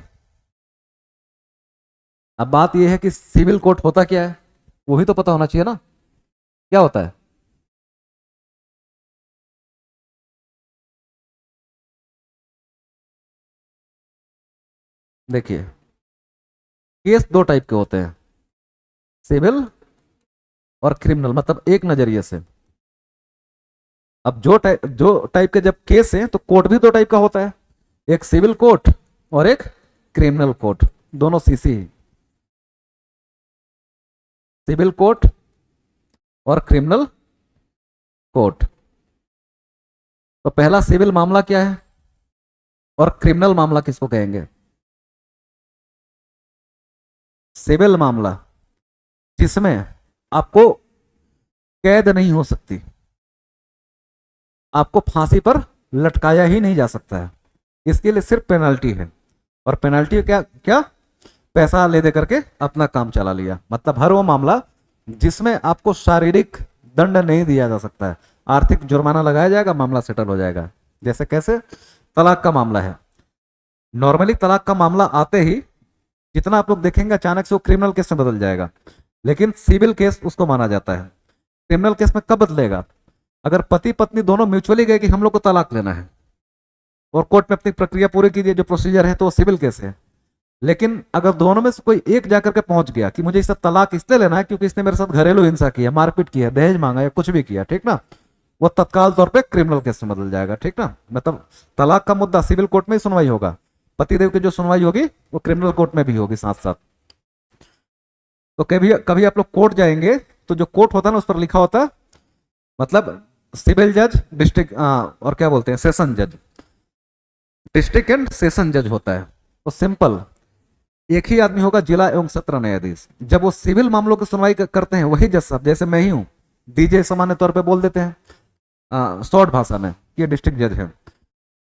अब बात यह है कि सिविल कोर्ट होता क्या है, वही तो पता होना चाहिए ना, क्या होता है। देखिए, केस दो टाइप के होते हैं, सिविल और क्रिमिनल, मतलब एक नजरिए से। अब जो टाइप के जब केस हैं तो कोर्ट भी दो टाइप का होता है, एक सिविल कोर्ट और एक क्रिमिनल कोर्ट, दोनों सीसी ही। सिविल कोर्ट और क्रिमिनल कोर्ट। तो पहला सिविल मामला क्या है और क्रिमिनल मामला किसको कहेंगे? सिविल मामला जिसमें आपको कैद नहीं हो सकती, आपको फांसी पर लटकाया ही नहीं जा सकता है, इसके लिए सिर्फ पेनल्टी है। और पेनल्टी क्या क्या? पैसा ले दे करके अपना काम चला लिया। मतलब हर वो मामला जिसमें आपको शारीरिक दंड नहीं दिया जा सकता है, आर्थिक जुर्माना लगाया जाएगा, मामला सेटल हो जाएगा। जैसे कैसे? तलाक का मामला है, नॉर्मली तलाक का मामला आते ही जितना आप लोग देखेंगे अचानक से वो क्रिमिनल केस में बदल जाएगा, लेकिन सिविल केस उसको माना जाता है। क्रिमिनल केस में कब बदलेगा? अगर पति पत्नी दोनों म्यूचुअली गए कि हम लोग को तलाक लेना है और कोर्ट में अपनी प्रक्रिया पूरी कीजिए, जो प्रोसीजर है, तो वो सिविल केस है। लेकिन अगर दोनों में से कोई एक जाकर के पहुंच गया कि मुझे इससे तलाक इसलिए लेना है क्योंकि इसने मेरे साथ घरेलू हिंसा की है, मारपीट की है, दहेज मांगा या कुछ भी किया, ठीक ना, वो तत्काल तौर पे क्रिमिनल केस में बदल जाएगा, ठीक ना। मतलब तलाक का मुद्दा सिविल कोर्ट में ही सुनवाई होगा, पतिदेव की जो सुनवाई होगी वो क्रिमिनल कोर्ट में भी होगी साथ साथ। तो कभी कभी आप लोग कोर्ट जाएंगे तो जो कोर्ट होता है ना उस पर लिखा होता है, मतलब सिविल जज, डिस्ट्रिक्ट और क्या बोलते हैं, सेशन जज, डिस्ट्रिक्ट एंड सेशन जज होता है। तो सिंपल एक ही आदमी होगा, जिला एवं सत्र न्यायाधीश। जब वो सिविल मामलों की सुनवाई करते हैं वही जज साहब, जैसे मैं ही हूं, डीजे सामान्य तौर पे बोल देते हैं शॉर्ट भाषा में, ये डिस्ट्रिक्ट जज है।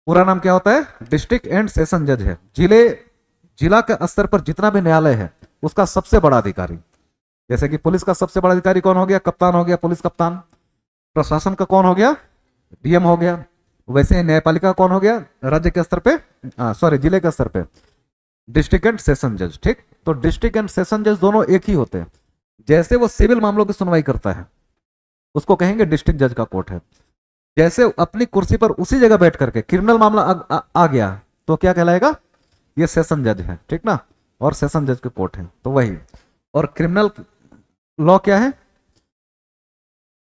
पूरा नाम क्या होता है? डिस्ट्रिक्ट एंड सेशन जज है। जिला के स्तर पर जितना भी न्यायालय है उसका सबसे बड़ा अधिकारी, जैसे कि पुलिस का सबसे बड़ा अधिकारी कौन हो गया? कप्तान हो गया, पुलिस कप्तान। प्रशासन का कौन हो गया? डीएम हो गया। वैसे न्यायपालिका कौन हो गया? राज्य के स्तर पे, सॉरी जिले के स्तर पे डिस्ट्रिक्ट एंड सेशन जज, ठीक। तो डिस्ट्रिक्ट एंड सेशन जज दोनों एक ही होते हैं। जैसे वो सिविल मामलों की सुनवाई करता है उसको कहेंगे डिस्ट्रिक्ट जज का कोर्ट है। जैसे अपनी कुर्सी पर उसी जगह बैठ करके क्रिमिनल मामला आ गया तो क्या कहलाएगा? ये सेशन जज है, ठीक ना, और सेशन जज के कोर्ट है, तो वही। और क्रिमिनल लॉ क्या है?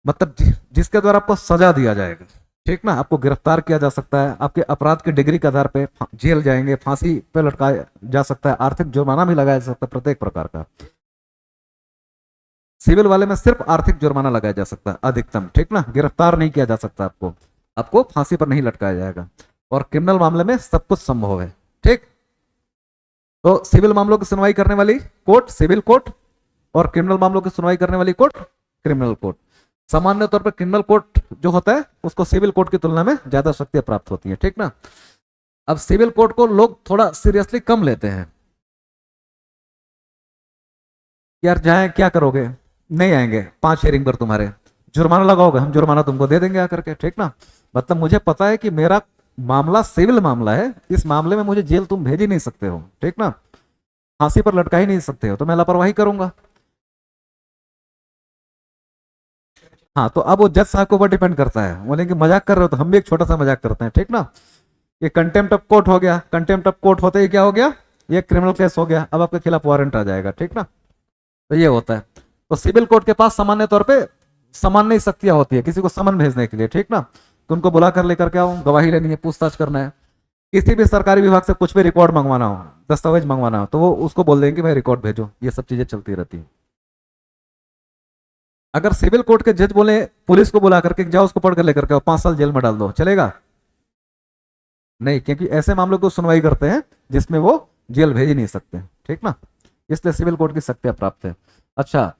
मतलब जिसके द्वारा आपको सजा दिया जाएगा, ठीक ना, आपको गिरफ्तार किया जा सकता है, आपके अपराध की डिग्री के आधार पे जेल जाएंगे, फांसी पे लटकाया जा सकता है, आर्थिक जुर्माना भी लगाया जा सकता है प्रत्येक प्रकार का। सिविल वाले में सिर्फ आर्थिक जुर्माना लगाया जा सकता है अधिकतम, ठीक ना, गिरफ्तार नहीं किया जा सकता, आपको फांसी पर नहीं लटकाया जाएगा। और क्रिमिनल मामले में सब कुछ संभव है। ठीक, तो सिविल मामलों की सुनवाई करने वाली कोर्ट सिविल कोर्ट और क्रिमिनल मामलों की सुनवाई करने वाली कोर्ट क्रिमिनल कोर्ट। सामान्य तौर पर क्रिमिनल कोर्ट जो होता है उसको सिविल कोर्ट की तुलना में ज्यादा शक्तियां प्राप्त होती हैं। ठीक ना, अब सिविल कोर्ट को लोग थोड़ा सीरियसली कम लेते हैं। यार जाए क्या करोगे, नहीं आएंगे 5 हियरिंग पर, तुम्हारे जुर्माना लगाओगे, हम जुर्माना तुमको दे देंगे आकर के। ठीक ना, मतलब मुझे पता है कि मेरा मामला सिविल मामला है, इस मामले में मुझे जेल तुम भेज ही नहीं सकते हो। ठीक ना, फांसी पर लटका ही नहीं सकते हो, तो मैं लापरवाही करूंगा। हाँ, तो अब वो जज साहब के ऊपर डिपेंड करता है, बोलेंगे मजाक कर रहे हो, तो हम भी एक छोटा सा मजाक करते हैं। ठीक ना, ये कंटेम्प्ट ऑफ कोर्ट हो गया, कंटेम्प्ट ऑफ कोर्ट होते ही क्या हो गया, ये क्रिमिनल केस हो गया, अब आपके खिलाफ वारंट आ जाएगा। ठीक ना, तो ये होता है। तो सिविल कोर्ट के पास सामान्य तौर पे सामान्य शक्तियां होती है किसी को समन भेजने के लिए। ठीक ना, तो उनको बुला कर लेकर के आओ, गवाही लेनी है, पूछताछ करना है, किसी भी सरकारी विभाग से कुछ भी रिकॉर्ड मंगवाना हो, दस्तावेज मंगवाना हो, तो वो उसको बोल देंगे भाई रिकॉर्ड भेजो। ये सब चीजें चलती रहती है। अगर सिविल कोर्ट के जज बोले पुलिस को बुला करके जाओ उसको पढ़ कर लेकर के 5 साल जेल में डाल दो, चलेगा? नहीं, क्योंकि ऐसे मामलों को सुनवाई करते हैं जिसमें वो जेल भेज ही नहीं सकते। ठीक ना, इसलिए सिविल कोर्ट की शक्तियां प्राप्त है। अच्छा,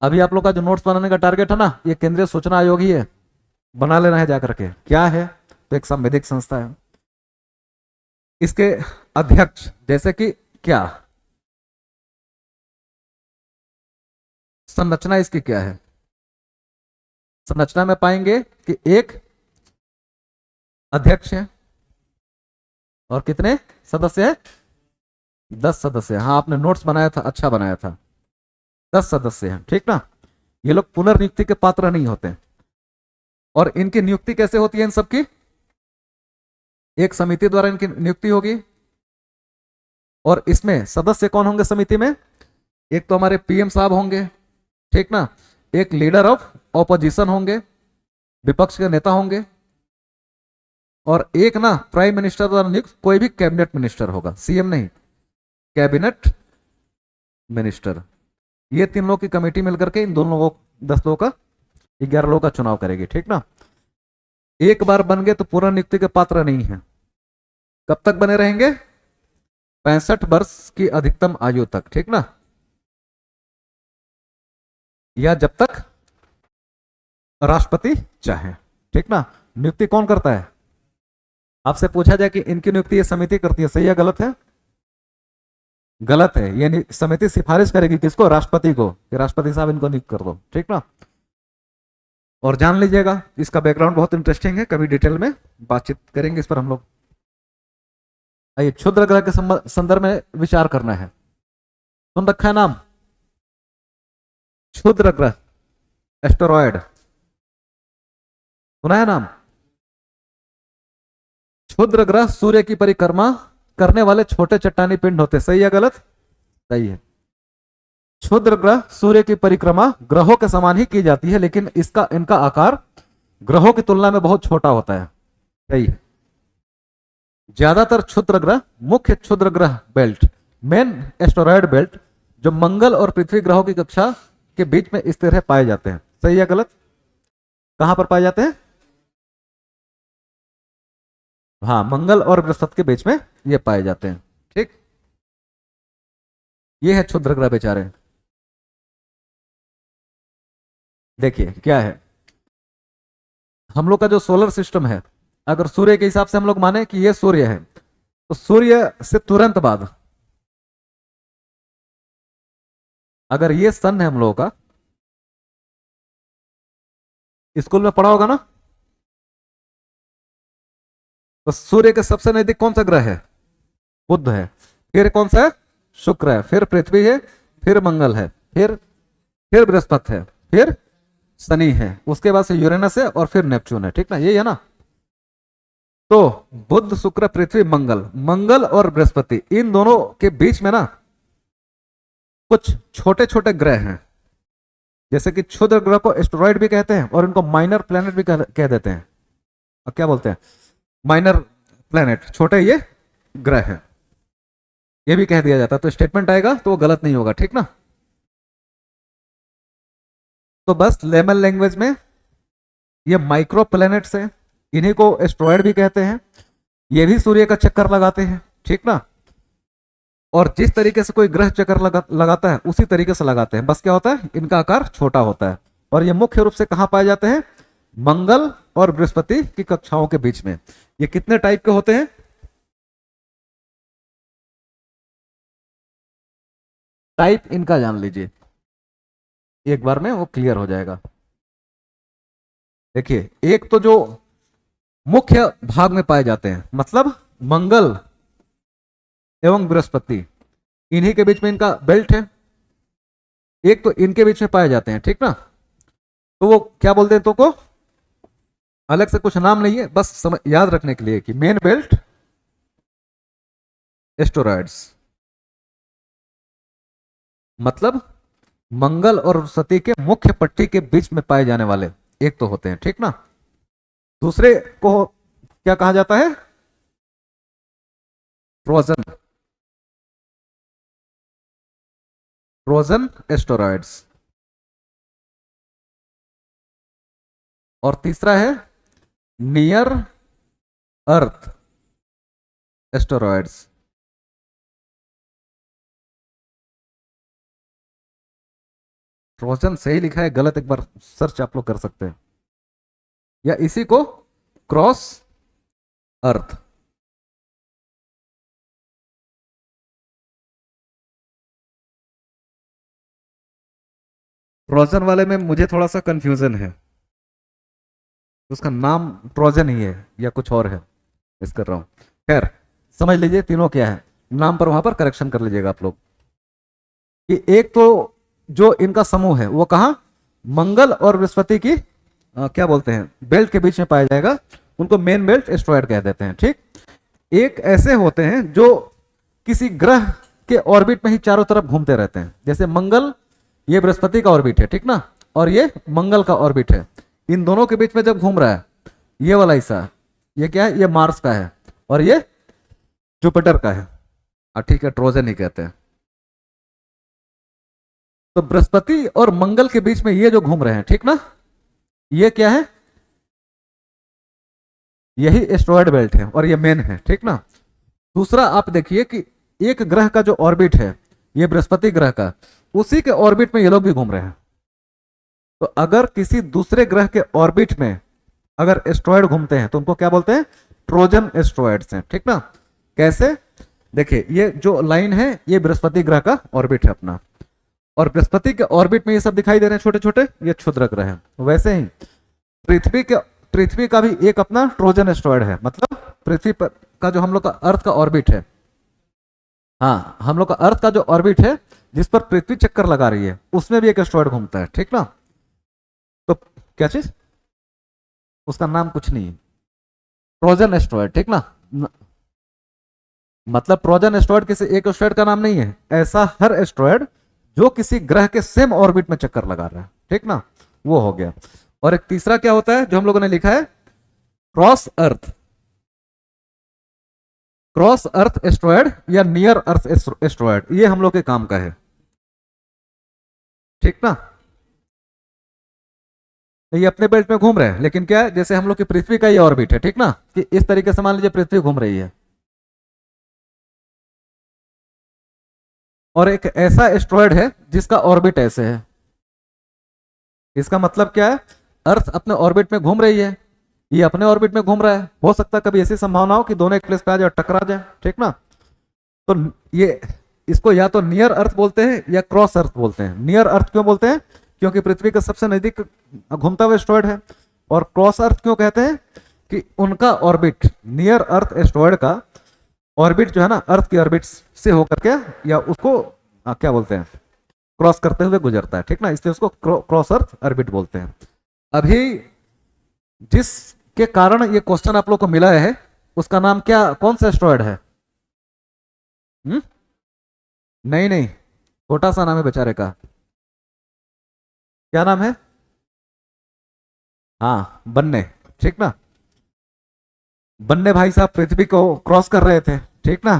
अभी आप लोग का जो नोट्स बनाने का टारगेट है ना, ये केंद्रीय सूचना आयोग ही है, बना लेना है जाकर के। क्या है, तो एक संवैधानिक संस्था है। इसके अध्यक्ष जैसे कि क्या संरचना इसकी क्या है, संरचना में पाएंगे कि एक अध्यक्ष है और कितने सदस्य हैं, 10 सदस्य। हाँ, आपने नोट्स बनाया था, अच्छा बनाया था, 10 सदस्य हैं। ठीक ना, ये लोग पुनर्नियुक्ति के पात्र नहीं होते। और इनकी नियुक्ति कैसे होती है, इन सबकी एक समिति द्वारा इनकी नियुक्ति होगी। और इसमें सदस्य कौन होंगे समिति में, एक तो हमारे पीएम साहब होंगे। ठीक ना, एक लीडर ऑफ ऑपोजिशन होंगे, विपक्ष के नेता होंगे, और एक ना प्राइम मिनिस्टर द्वारा नियुक्त कोई भी कैबिनेट मिनिस्टर होगा, सीएम नहीं, कैबिनेट मिनिस्टर। ये 3 लोग की कमेटी मिलकर के इन दोनों लोगों 10 लोगों का 11 लोगों का चुनाव करेगी। ठीक ना, एक बार बन गए तो पूर्ण नियुक्ति के पात्र नहीं है। कब तक बने रहेंगे, 65 वर्ष की अधिकतम आयु तक। ठीक ना, या जब तक राष्ट्रपति चाहे। ठीक ना, नियुक्ति कौन करता है, आपसे पूछा जाए कि इनकी नियुक्ति ये समिति करती है, सही है गलत है? गलत है। ये समिति सिफारिश करेगी किसको, राष्ट्रपति को, कि राष्ट्रपति साहब इनको नियुक्त कर दो। ठीक ना, और जान लीजिएगा इसका बैकग्राउंड बहुत इंटरेस्टिंग है, कभी डिटेल में बातचीत करेंगे इस पर हम लोग। आइए, क्षुद्र ग्रह के संदर्भ में विचार करना है। सुन रखा है नाम, क्षुद्र ग्रह, एस्टेरॉयड, सुना है नाम? क्षुद्र ग्रह सूर्य की परिक्रमा करने वाले छोटे चट्टानी पिंड होते, सही है गलत? सही है। क्षुद्र ग्रह सूर्य की परिक्रमा ग्रहों के समान ही की जाती है, लेकिन इनका आकार ग्रहों की तुलना में बहुत छोटा होता है। सही है। ज्यादातर क्षुद्र ग्रह, मुख्य क्षुद्र ग्रह बेल्ट, मेन एस्टेरॉयड बेल्ट, जो मंगल और पृथ्वी ग्रहों की कक्षा के बीच में स्थिर है, पाए जाते हैं। सही है गलत? कहां पर पाए जाते हैं? हाँ, मंगल और बृहस्पति के बीच में ये पाए जाते हैं। ठीक, ये है क्षुद्र ग्रह बेचारे। देखिए क्या है, हम लोग का जो सोलर सिस्टम है, अगर सूर्य के हिसाब से हम लोग माने कि ये सूर्य है, तो सूर्य से तुरंत बाद अगर ये सन है हम लोगों का, स्कूल में पढ़ा होगा ना, तो सूर्य के सबसे नजदीक कौन सा ग्रह है, बुध है, फिर कौन सा है, शुक्र है, फिर पृथ्वी है, फिर मंगल है, फिर बृहस्पति है, फिर शनि है, उसके बाद से यूरेनस है, और फिर नेपच्यून है। ठीक ना, यही है ना? तो बुध शुक्र पृथ्वी मंगल, मंगल और बृहस्पति, इन दोनों के बीच में ना कुछ छोटे छोटे ग्रह हैं, जैसे कि क्षुद्र ग्रह को एस्टेरॉयड भी कहते हैं और इनको माइनर प्लैनेट भी कह देते हैं। और क्या बोलते हैं, माइनर प्लैनेट, छोटे ये ग्रह हैं, ये भी कह दिया जाता है। तो स्टेटमेंट आएगा तो वो गलत नहीं होगा। ठीक ना, तो बस लेमन लैंग्वेज में ये माइक्रो प्लैनेट्स हैं, इन्हीं को एस्टेरॉयड भी कहते हैं। ये भी सूर्य का चक्कर लगाते हैं, ठीक ना। और जिस तरीके से कोई ग्रह चक्कर लगाता है उसी तरीके से लगाते हैं, बस क्या होता है, इनका आकार छोटा होता है। और ये मुख्य रूप से कहां पाए जाते हैं, मंगल और बृहस्पति की कक्षाओं के बीच में। ये कितने टाइप के होते हैं, टाइप इनका जान लीजिए, एक बार में वो क्लियर हो जाएगा। देखिए, एक तो जो मुख्य भाग में पाए जाते हैं, मतलब मंगल एवं बृहस्पति, इन्हीं के बीच में इनका बेल्ट है। एक तो इनके बीच में पाए जाते हैं, ठीक ना। तो वो क्या बोलते हैं, तो को अलग से कुछ नाम नहीं है, बस याद रखने के लिए कि मेन बेल्ट एस्टेरॉइड्स, मतलब मंगल और बृहस्पति के मुख्य पट्टी के बीच में पाए जाने वाले एक तो होते हैं, ठीक ना। दूसरे को क्या कहा जाता है, ट्रोजन, ट्रोजन एस्टेरॉइड्स। और तीसरा है नियर अर्थ एस्टेरॉइड्स। ट्रोजन सही लिखा है, गलत एक बार सर्च आप लोग कर सकते हैं, या इसी को क्रॉस अर्थ। ट्रोजन वाले में मुझे थोड़ा सा कंफ्यूजन है, उसका नाम ट्रोजन ही है या कुछ और है, मिस कर रहा हूं। खैर, समझ लीजिए तीनों क्या है, नाम पर वहां पर करेक्शन कर लीजिएगा आप लोग। कि एक तो जो इनका समूह है वो कहा, मंगल और बृहस्पति की क्या बोलते हैं, बेल्ट के बीच में पाया जाएगा, उनको मेन बेल्ट एस्टेरॉयड कह देते हैं, ठीक। एक ऐसे होते हैं जो किसी ग्रह के ऑर्बिट में ही चारों तरफ घूमते रहते हैं, जैसे मंगल, ये बृहस्पति का ऑर्बिट है, ठीक ना, और ये मंगल का ऑर्बिट है। इन दोनों के बीच में जब घूम रहा है, ये वाला हिस्सा, ये क्या है, ये मार्स का है, और ये जुपिटर का है, ठीक है, ट्रोजन ही कहते हैं। तो बृहस्पति और मंगल के बीच में ये जो घूम रहे हैं, ठीक ना, ये क्या है, यही एस्टेरॉयड बेल्ट है और ये मेन है, ठीक ना। दूसरा आप देखिए कि एक ग्रह का जो ऑर्बिट है, ये बृहस्पति ग्रह का, उसी के ऑर्बिट में ये लोग भी घूम रहे हैं। तो अगर किसी दूसरे ग्रह के ऑर्बिट में अगर एस्टेरॉयड घूमते हैं तो उनको क्या बोलते हैं, ट्रोजन एस्टेरॉयड्स हैं, ठीक ना। कैसे, देखिए ये जो लाइन है ये बृहस्पति ग्रह का ऑर्बिट है अपना, और बृहस्पति के ऑर्बिट में ये सब दिखाई दे रहे हैं छोटे छोटे, ये क्षुद्र ग्रह हैं। वैसे ही पृथ्वी का भी एक अपना ट्रोजन एस्टेरॉयड है, मतलब पृथ्वी पर का जो हम लोग का अर्थ का ऑर्बिट है, हाँ, हम लोग का अर्थ का जो ऑर्बिट है जिस पर पृथ्वी चक्कर लगा रही है, उसमें भी एक एस्टेरॉयड घूमता है, ठीक ना। तो क्या चीज, उसका नाम कुछ नहीं है, ट्रोजन एस्टेरॉयड, ठीक ना। मतलब ट्रोजन एस्टेरॉयड किसी एक एस्टेरॉयड का नाम नहीं है, ऐसा हर एस्टेरॉयड जो किसी ग्रह के सेम ऑर्बिट में चक्कर लगा रहा है, ठीक ना, वो हो गया। और एक तीसरा क्या होता है जो हम लोगों ने लिखा है, क्रॉस अर्थ, क्रॉस अर्थ एस्टेरॉयड या नियर अर्थ एस्टेरॉयड, ये हम लोग के काम का है, ठीक ना। ये अपने बेल्ट में घूम रहे हैं, लेकिन क्या है, जैसे हम लोग की पृथ्वी का ये ऑर्बिट है, ठीक ना, कि इस तरीके से मान लीजिए पृथ्वी घूम रही है, और एक ऐसा एस्टेरॉयड है जिसका ऑर्बिट ऐसे है। इसका मतलब क्या है, अर्थ अपने ऑर्बिट में घूम रही है, ये अपने ऑर्बिट में घूम रहा है, हो सकता है कभी ऐसी संभावना हो कि दोनों एक प्लेस पे आ जाए, टकरा जाए, ठीक ना। तो ये इसको या तो नियर अर्थ बोलते हैं या क्रॉस अर्थ बोलते हैं। नियर अर्थ क्यों बोलते हैं, क्योंकि पृथ्वी के सबसे नजदीक घूमता हुआ एस्टेरॉयड है। और क्रॉस अर्थ क्यों कहते हैं, कि उनका ऑर्बिट, नियर अर्थ एस्टेरॉयड का ऑर्बिट जो है ना, अर्थ की ऑर्बिट से होकर के या उसको क्या बोलते हैं, क्रॉस करते हुए गुजरता है, ठीक ना, इसलिए उसको क्रॉस अर्थ ऑर्बिट बोलते हैं। अभी जिसके कारण ये क्वेश्चन आप लोग को मिला है, उसका नाम क्या, कौन सा एस्टेरॉयड है, नहीं नहीं, छोटा सा नाम है बेचारे का, क्या नाम है, हाँ, बन्ने, ठीक ना। बन्ने भाई साहब पृथ्वी को क्रॉस कर रहे थे, ठीक ना।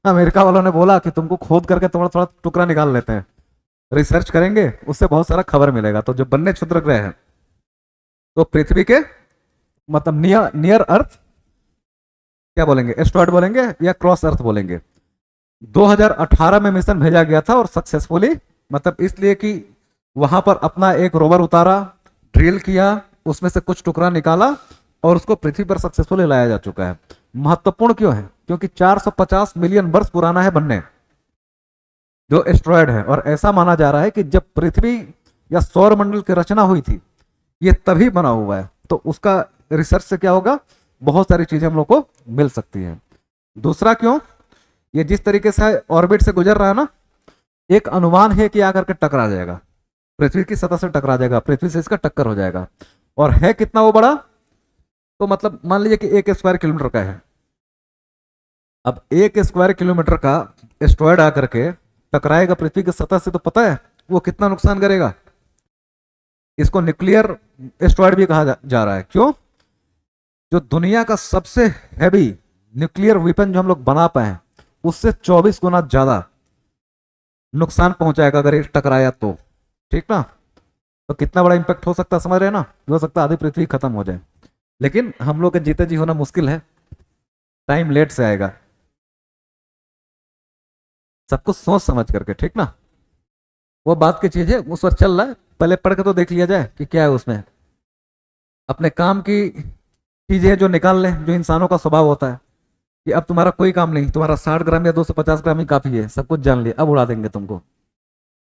अमेरिका वालों ने बोला कि तुमको खोद करके थोड़ा थोड़ा टुकड़ा निकाल लेते हैं, रिसर्च करेंगे उससे बहुत सारा खबर मिलेगा। तो जो बन्ने क्षुद्र ग्रह है, तो पृथ्वी के मतलब नियर अर्थ क्या बोलेंगे, एस्ट्रॉयड बोलेंगे या क्रॉस अर्थ बोलेंगे। 2018 में मिशन भेजा गया था और सक्सेसफुली, मतलब इसलिए कि वहां पर अपना एक रोवर उतारा, ड्रिल किया, उसमें से कुछ टुकड़ा निकाला और उसको पृथ्वी पर सक्सेसफुली लाया जा चुका है। महत्वपूर्ण क्यों है, क्योंकि 450 मिलियन वर्ष पुराना है बनने जो एस्ट्रॉयड है, और ऐसा माना जा रहा है कि जब पृथ्वी या सौर मंडल की रचना हुई थी ये तभी बना हुआ है। तो उसका रिसर्च से क्या होगा, बहुत सारी चीजें हम लोग को मिल सकती है। दूसरा क्यों, ये जिस तरीके से ऑर्बिट से गुजर रहा है ना, एक अनुमान है कि आकर के टकरा जाएगा, पृथ्वी की सतह से टकरा जाएगा, पृथ्वी से इसका टक्कर हो जाएगा। और है कितना वो बड़ा, तो मतलब मान लीजिए कि 1 स्क्वायर किलोमीटर का है। अब 1 स्क्वायर किलोमीटर का एस्ट्रॉयड आकर के टकराएगा पृथ्वी की सतह से, तो पता है वो कितना नुकसान करेगा। इसको न्यूक्लियर एस्ट्रॉयड भी कहा जा रहा है। क्यों, जो दुनिया का सबसे हैवी न्यूक्लियर वेपन जो हम लोग बना पाए उससे 24 गुना ज्यादा नुकसान पहुंचाएगा अगर ये टकराया तो, ठीक ना। तो कितना बड़ा इंपैक्ट हो सकता है समझ रहे हैं ना, हो सकता है आधी पृथ्वी खत्म हो जाए। लेकिन हम लोग के जीते जी होना मुश्किल है, टाइम लेट से आएगा, सब कुछ सोच समझ करके, ठीक ना। वो बात की चीज है, उस पर चल रहा है, पहले पढ़ के तो देख लिया जाए कि क्या है उसमें। अपने काम की चीजें जो निकाल लें, जो इंसानों का स्वभाव होता है कि अब तुम्हारा कोई काम नहीं, तुम्हारा 60 ग्राम या 250 ग्राम ही काफी है, सब कुछ जान लिया, अब उड़ा देंगे तुमको।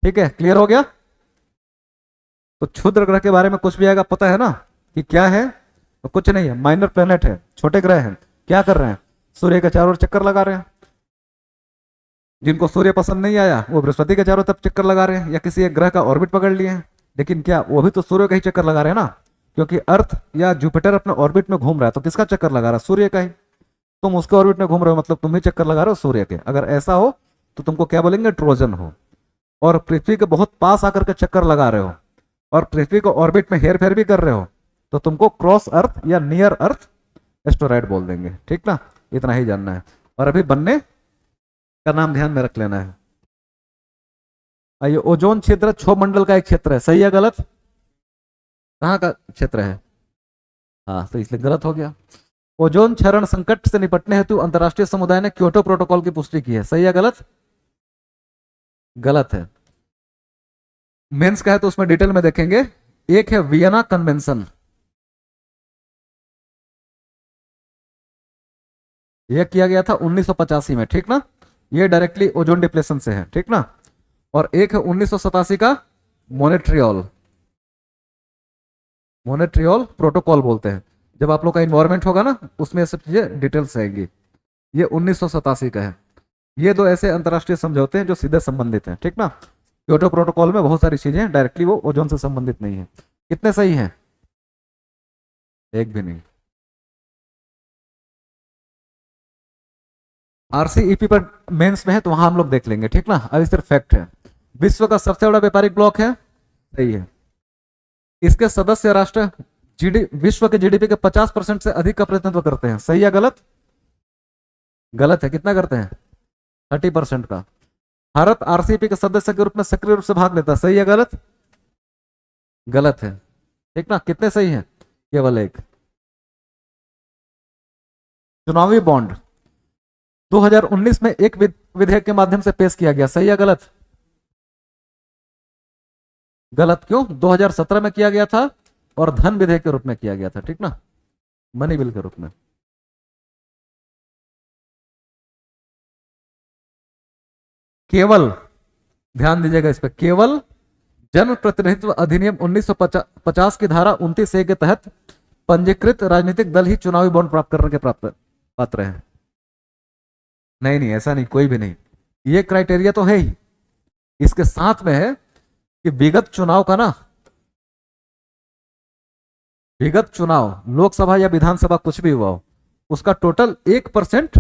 ठीक है, क्लियर हो गया। तो क्षुद्र ग्रह के बारे में कुछ भी आएगा पता है ना कि क्या है, तो कुछ नहीं है, माइनर प्लेनेट है, छोटे ग्रह हैं। क्या कर रहे हैं, सूर्य के चारों ओर चक्कर लगा रहे हैं। जिनको सूर्य पसंद नहीं आया वो बृहस्पति के चारों तरफ चक्कर लगा रहे हैं या किसी एक ग्रह का ऑर्बिट पकड़ लिए हैं। लेकिन क्या वो भी तो सूर्य का ही चक्कर लगा रहे हैं ना, क्योंकि अर्थ या जुपिटर अपने ऑर्बिट में घूम रहा है, तो किसका चक्कर लगा रहा है, सूर्य का ही। तुम उसके ऑर्बिट में घूम रहे हो, मतलब तुम ही चक्कर लगा रहे हो सूर्य के। अगर ऐसा हो तो तुमको क्या बोलेंगे, ट्रोजन हो। और पृथ्वी के बहुत पास आकर के चक्कर लगा रहे हो और पृथ्वी को ऑर्बिट में हेर फेर भी कर रहे हो, तो तुमको क्रॉस अर्थ या नियर अर्थ एस्टेरॉयड बोल देंगे, ठीक ना। इतना ही जानना है। और अभी बनने का नाम ध्यान में रख लेना है। आइए, ओजोन क्षेत्र क्षोभ मंडल का एक क्षेत्र है, सही है गलत, कहाँ का क्षेत्र है, हाँ तो इसलिए गलत हो गया। ओजोन क्षरण संकट से निपटने हेतु अंतरराष्ट्रीय समुदाय ने क्योटो प्रोटोकॉल की पुष्टि की है, सही है गलत, गलत है। मेंस का है तो उसमें डिटेल में देखेंगे। एक है वियना कन्वेंशन, यह किया गया था 1985 में, ठीक ना। ये डायरेक्टली ओजोन डिप्लेशन से है, ठीक ना। और एक है 1987 का मोनेट्रियल, मोनेट्रियल प्रोटोकॉल बोलते हैं। जब आप लोग का इन्वायरमेंट होगा ना उसमें सब चीजें डिटेल्स आएंगी। ये 1987 का है। ये दो ऐसे अंतरराष्ट्रीय समझौते हैं जो सीधे संबंधित हैं, ठीक ना। क्योटो प्रोटोकॉल में बहुत सारी चीजें डायरेक्टली वो ओजोन से संबंधित नहीं है। कितने सही हैं, एक भी नहीं। आरसीईपी पर मेंस में है तो वहां हम लोग देख लेंगे, ठीक ना। अभी सिर्फ फैक्ट है। विश्व का सबसे बड़ा व्यापारिक ब्लॉक है, सही है। इसके सदस्य राष्ट्र विश्व के जीडीपी के 50% से अधिक का प्रतिनिधित्व करते हैं, सही है गलत, गलत है। कितना करते हैं, 30% का। भारत आरसीईपी के सदस्य के रूप में सक्रिय रूप से भाग लेता है, सही है गलत, गलत है, ठीक ना। कितने सही हैं, केवल एक। चुनावी बॉन्ड 2019 में एक विधेयक के माध्यम से पेश किया गया, सही है गलत, गलत। क्यों, 2017 में किया गया था और धन विधेयक के रूप में किया गया था, ठीक ना, मनी बिल के रूप में। केवल ध्यान दीजिएगा इस पर, केवल जन प्रतिनिधित्व अधिनियम 1950 की धारा 29A के तहत पंजीकृत राजनीतिक दल ही चुनावी बॉन्ड प्राप्त करने के पात्र हैं। नहीं नहीं, ऐसा नहीं, कोई भी नहीं। ये क्राइटेरिया तो है ही, इसके साथ में है कि विगत चुनाव का ना, विगत चुनाव लोकसभा या विधानसभा कुछ भी हुआ हो, उसका टोटल 1%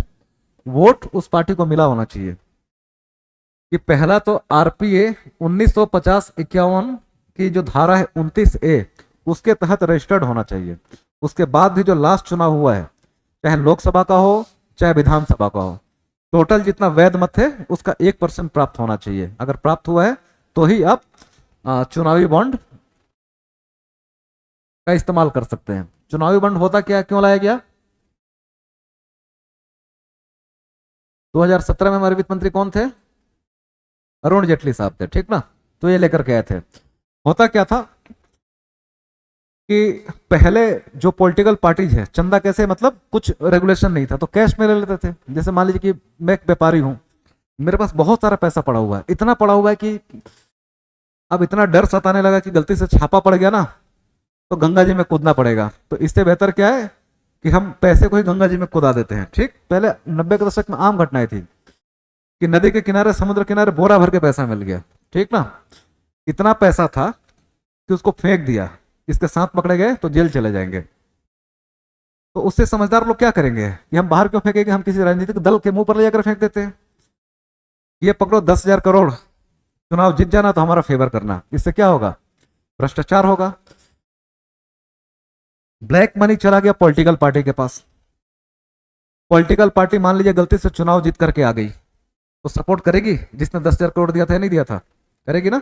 वोट उस पार्टी को मिला होना चाहिए। कि पहला तो आरपीए 1950-51 की जो धारा है 29A, उसके तहत रजिस्टर्ड होना चाहिए। उसके बाद भी जो लास्ट चुनाव हुआ है, चाहे लोकसभा का हो चाहे विधानसभा का हो, टोटल जितना वैध मत है उसका 1% प्राप्त होना चाहिए। अगर प्राप्त हुआ है तो ही आप चुनावी बॉन्ड का इस्तेमाल कर सकते हैं। चुनावी बॉन्ड होता क्या, क्यों लाया गया, 2017 में हमारे वित्त मंत्री कौन थे? अरुण जेटली साहब थे, ठीक ना। तो ये लेकर के आए थे। होता क्या था कि पहले जो पॉलिटिकल पार्टीज है, चंदा कैसे, मतलब कुछ रेगुलेशन नहीं था, तो कैश में ले लेते थे। जैसे मान लीजिए कि मैं एक व्यापारी हूं, मेरे पास बहुत सारा पैसा पड़ा हुआ है, इतना पड़ा हुआ है कि अब इतना डर सताने लगा कि गलती से छापा पड़ गया ना तो गंगा जी में कूदना पड़ेगा। तो इससे बेहतर क्या है कि हम पैसे को ही गंगा जी में कूदा देते हैं। ठीक, पहले 90 के दशक में आम घटनाएं थी कि नदी के किनारे, समुद्र किनारे बोरा भर के पैसा मिल गया, ठीक ना। इतना पैसा था कि उसको फेंक दिया, इसके साथ पकड़े गए तो जेल चले जाएंगे। तो उससे समझदार लोग क्या करेंगे कि हम बाहर क्यों फेंकेंगे, हम किसी राजनीतिक दल के मुंह पर ले जाकर फेंक देते हैं। ये पकड़ो 10,000 करोड़, चुनाव जीत जाना तो हमारा फेवर करना। इससे क्या होगा? भ्रष्टाचार होगा, ब्लैक मनी चला गया पॉलिटिकल पार्टी के पास। पॉलिटिकल पार्टी मान लीजिए गलती से चुनाव जीत करके आ गई तो सपोर्ट करेगी जिसने 10,000 करोड़ दिया था या नहीं दिया था? करेगी ना,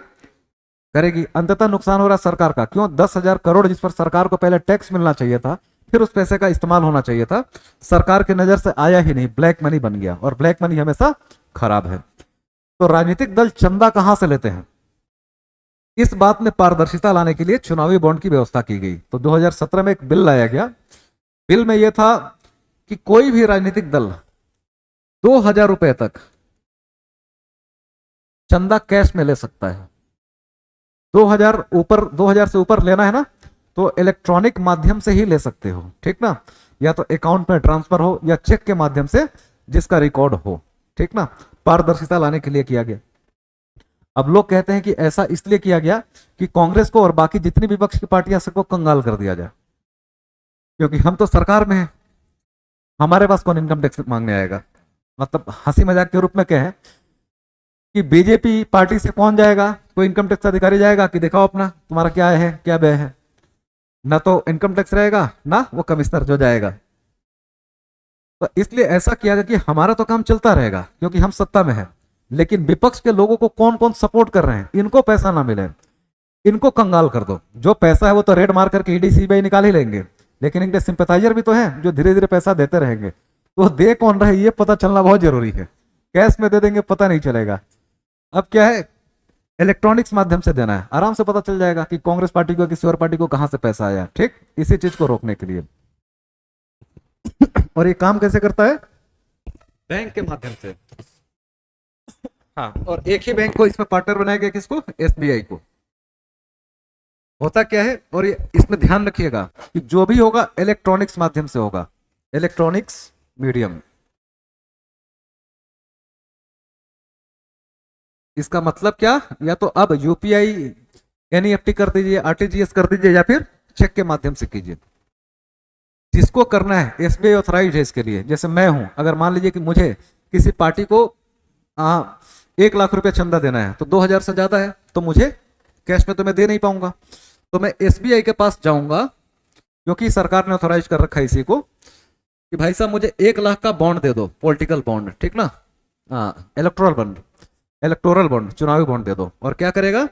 करेगी। अंततः नुकसान हो रहा सरकार का। क्यों? 10,000 करोड़ जिस पर सरकार को पहले टैक्स मिलना चाहिए था, फिर उस पैसे का इस्तेमाल होना चाहिए था, सरकार की नजर से आया ही नहीं, ब्लैक मनी बन गया। और ब्लैक मनी हमेशा खराब है। तो राजनीतिक दल चंदा कहां से लेते हैं, इस बात में पारदर्शिता लाने के लिए चुनावी बॉन्ड की व्यवस्था की गई। तो 2017 में एक बिल लाया गया। बिल में यह था कि कोई भी राजनीतिक दल 2,000 रुपए तक चंदा कैश में ले सकता है। 2,000 से ऊपर लेना है ना तो इलेक्ट्रॉनिक माध्यम से ही ले सकते हो, ठीक ना। या तो अकाउंट में ट्रांसफर हो या चेक के माध्यम से जिसका रिकॉर्ड हो, ठीक ना। पारदर्शिता लाने के लिए किया गया। अब लोग कहते हैं कि ऐसा इसलिए किया गया कि कांग्रेस को और बाकी जितनी विपक्ष की पार्टियां सबको कंगाल कर दिया जाए, क्योंकि हम तो सरकार में हैं, हमारे पास कौन इनकम टैक्स मांगने आएगा। मतलब हंसी मजाक के रूप में क्या है कि बीजेपी पार्टी से कौन जाएगा, कोई इनकम टैक्स अधिकारी जाएगा कि दिखाओ अपना, तुम्हारा क्या है क्या व्यय है। ना तो इनकम टैक्स रहेगा ना वो कमिश्नर जो जाएगा। तो इसलिए ऐसा किया गया कि हमारा तो काम चलता रहेगा क्योंकि हम सत्ता में हैं, लेकिन विपक्ष के लोगों को कौन कौन सपोर्ट कर रहे हैं इनको पैसा ना मिले, इनको कंगाल कर दो। जो पैसा है वो तो रेड मार करके ईडी सीबीआई निकाल ही लेंगे, लेकिन इनके सिंपैथाइजर भी तो हैं जो धीरे धीरे पैसा देते रहेंगे। तो दे कौन रहे ये पता चलना बहुत जरूरी है। कैश में दे देंगे पता नहीं चलेगा। अब क्या है, इलेक्ट्रॉनिक्स माध्यम से देना है, आराम से पता चल जाएगा कि कांग्रेस पार्टी को किसी और पार्टी को कहां से पैसा आया। ठीक, इसी चीज को रोकने के लिए। और ये काम कैसे करता है? बैंक के माध्यम से। हाँ, और एक ही बैंक को इसमें पार्टनर बनाया गया, किसको? एसबीआई को। होता क्या है, और ये इसमें ध्यान रखिएगा कि जो भी होगा इलेक्ट्रॉनिक्स माध्यम से होगा, इलेक्ट्रॉनिक्स मीडियम। इसका मतलब क्या, या तो अब यूपीआई एनईएफटी कर दीजिए, आरटीजीएस कर दीजिए, या फिर चेक के माध्यम से कीजिए। जिसको करना है एसबीआई ऑथराइज है इसके लिए। जैसे मैं हूं, अगर मान लीजिए कि मुझे किसी पार्टी को 1 लाख रुपया चंदा देना है तो 2,000 से ज्यादा है तो मुझे कैश में तो मैं दे नहीं पाऊंगा, तो मैं एसबीआई के पास जाऊंगा क्योंकि सरकार ने ऑथराइज कर रखा है इसी को कि भाई साहब मुझे 1 लाख का बॉन्ड दे दो, पॉलिटिकल बॉन्ड, ठीक ना। हाँ, इलेक्टोरल बॉन्ड, चुनावी बॉन्ड दे दो। और क्या करेगा,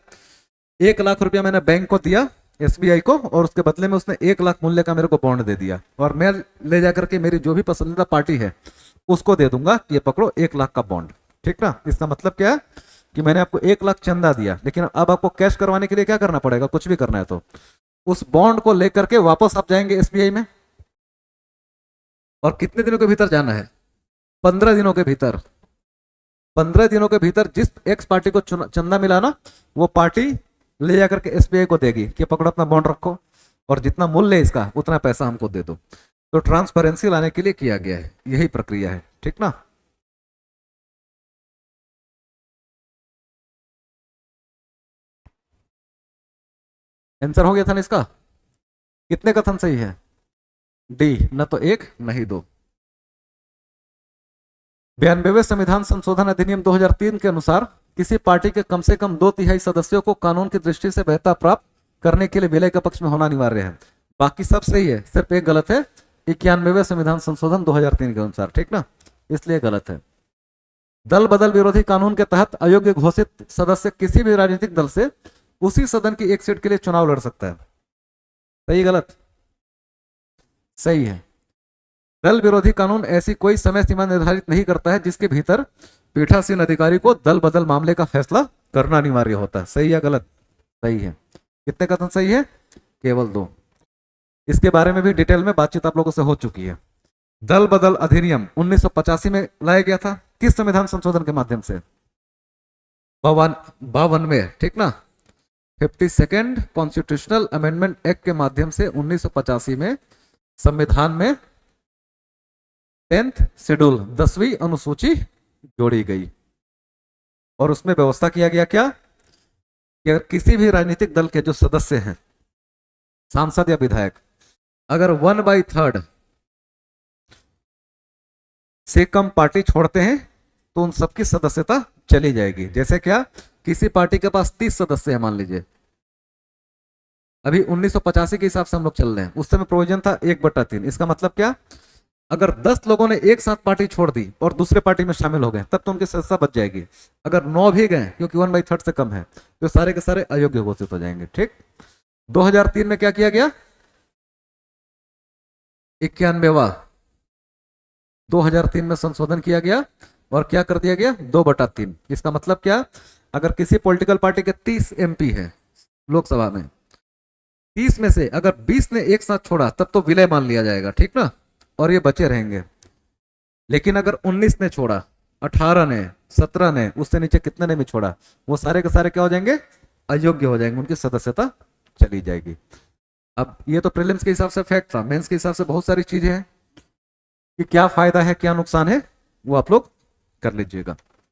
1 लाख रुपया मैंने बैंक को दिया, एसबीआई को, और उसके बदले में उसने 1 लाख मूल्य का मेरे को बॉन्ड दे दिया, और मैं ले जाकर के मेरी जो भी पसंदीदा पार्टी है उसको दे दूंगा कि ये पकड़ो 1 लाख का बॉन्ड, ठीक ना। इसका मतलब क्या है कि मैंने आपको 1 लाख चंदा दिया, लेकिन अब आपको कैश करवाने के लिए क्या करना पड़ेगा, कुछ भी करना है तो उस बॉन्ड को लेकर के वापस आप जाएंगे एसबीआई में। और कितने दिनों के भीतर जाना है? 15 दिनों के भीतर। 15 दिनों के भीतर जिस एक्स पार्टी को चंदा मिला ना, वो पार्टी ले जाकर के एसबीआई को देगी कि पकड़ो अपना बॉन्ड रखो और जितना मूल्य है इसका उतना पैसा हमको दे दो। तो ट्रांसपेरेंसी लाने के लिए किया गया है, यही प्रक्रिया है, ठीक ना। आंसर हो गया था ना इसका? कितने कथन सही है? डी, न तो एक नहीं दो। 92वें संविधान संशोधन अधिनियम 2003 के अनुसार किसी पार्टी के कम से कम 2/3 सदस्यों को कानून की दृष्टि से वैधता प्राप्त करने के लिए विलय के पक्ष में होना अनिवार्य है। बाकी सब सही है, सिर्फ एक गलत है, 91वें संविधान संशोधन 2003 के अनुसार, ठीक ना, इसलिए गलत है। दल बदल विरोधी कानून के तहत अयोग्य घोषित सदस्य किसी भी राजनीतिक दल से उसी सदन की एक सीट के लिए चुनाव लड़ सकता है। सही गलत? सही है। दल विरोधी कानून ऐसी कोई समय सीमा निर्धारित नहीं करता है जिसके भीतर पीठासीन अधिकारी को दल बदल मामले का फैसला करना अनिवार्य होता है। सही या गलत? सही है। कितने कथन सही है? केवल 2। इसके बारे में भी डिटेल में बातचीत आप लोगों से हो चुकी है। दल बदल अधिनियम 1985 में लाया गया था। किस संविधान संशोधन के माध्यम से? 52 में, ठीक ना। 52nd कॉन्स्टिट्यूशनल अमेंडमेंट एक्ट के माध्यम से 1985 में संविधान में 10th शेड्यूल 10वीं अनुसूची जोड़ी गई और उसमें व्यवस्था किया गया क्या कि अगर किसी भी राजनीतिक दल के जो सदस्य हैं, सांसद या विधायक, अगर 1/3 से कम पार्टी छोड़ते हैं तो उन सबकी सदस्यता चली जाएगी। जैसे क्या, किसी पार्टी के पास 30 सदस्य हैं मान लीजिए, अभी 1985 के हिसाब से हम लोग चल रहे हैं, उस समय प्रोविजन था 1/3। इसका मतलब क्या, अगर 10 लोगों ने एक साथ पार्टी छोड़ दी और दूसरे पार्टी में शामिल हो गए तब तो उनकी सदस्यता बच जाएगी। अगर 9 भी गए क्योंकि 1/3 से कम है तो सारे के सारे अयोग्य घोषित हो जाएंगे। ठीक। 2003 में क्या किया गया, 91वां 2003 में संशोधन किया गया और क्या कर दिया गया, 2/3। इसका मतलब क्या, अगर किसी पॉलिटिकल पार्टी के 30 MP है लोकसभा में, 30 में से अगर 20 ने एक साथ छोड़ा तब तो विलय मान लिया जाएगा, ठीक ना, और ये बचे रहेंगे। लेकिन अगर 19 ने छोड़ा, 18 ने, 17 ने, उससे नीचे कितने ने भी छोड़ा, वो सारे के सारे क्या हो जाएंगे, अयोग्य हो जाएंगे, उनकी सदस्यता चली जाएगी। अब ये तो प्रीलिम्स के हिसाब से फैक्ट था, मेंस के हिसाब से बहुत सारी चीजें हैं कि क्या फायदा है क्या नुकसान है वो आप लोग कर लीजिएगा।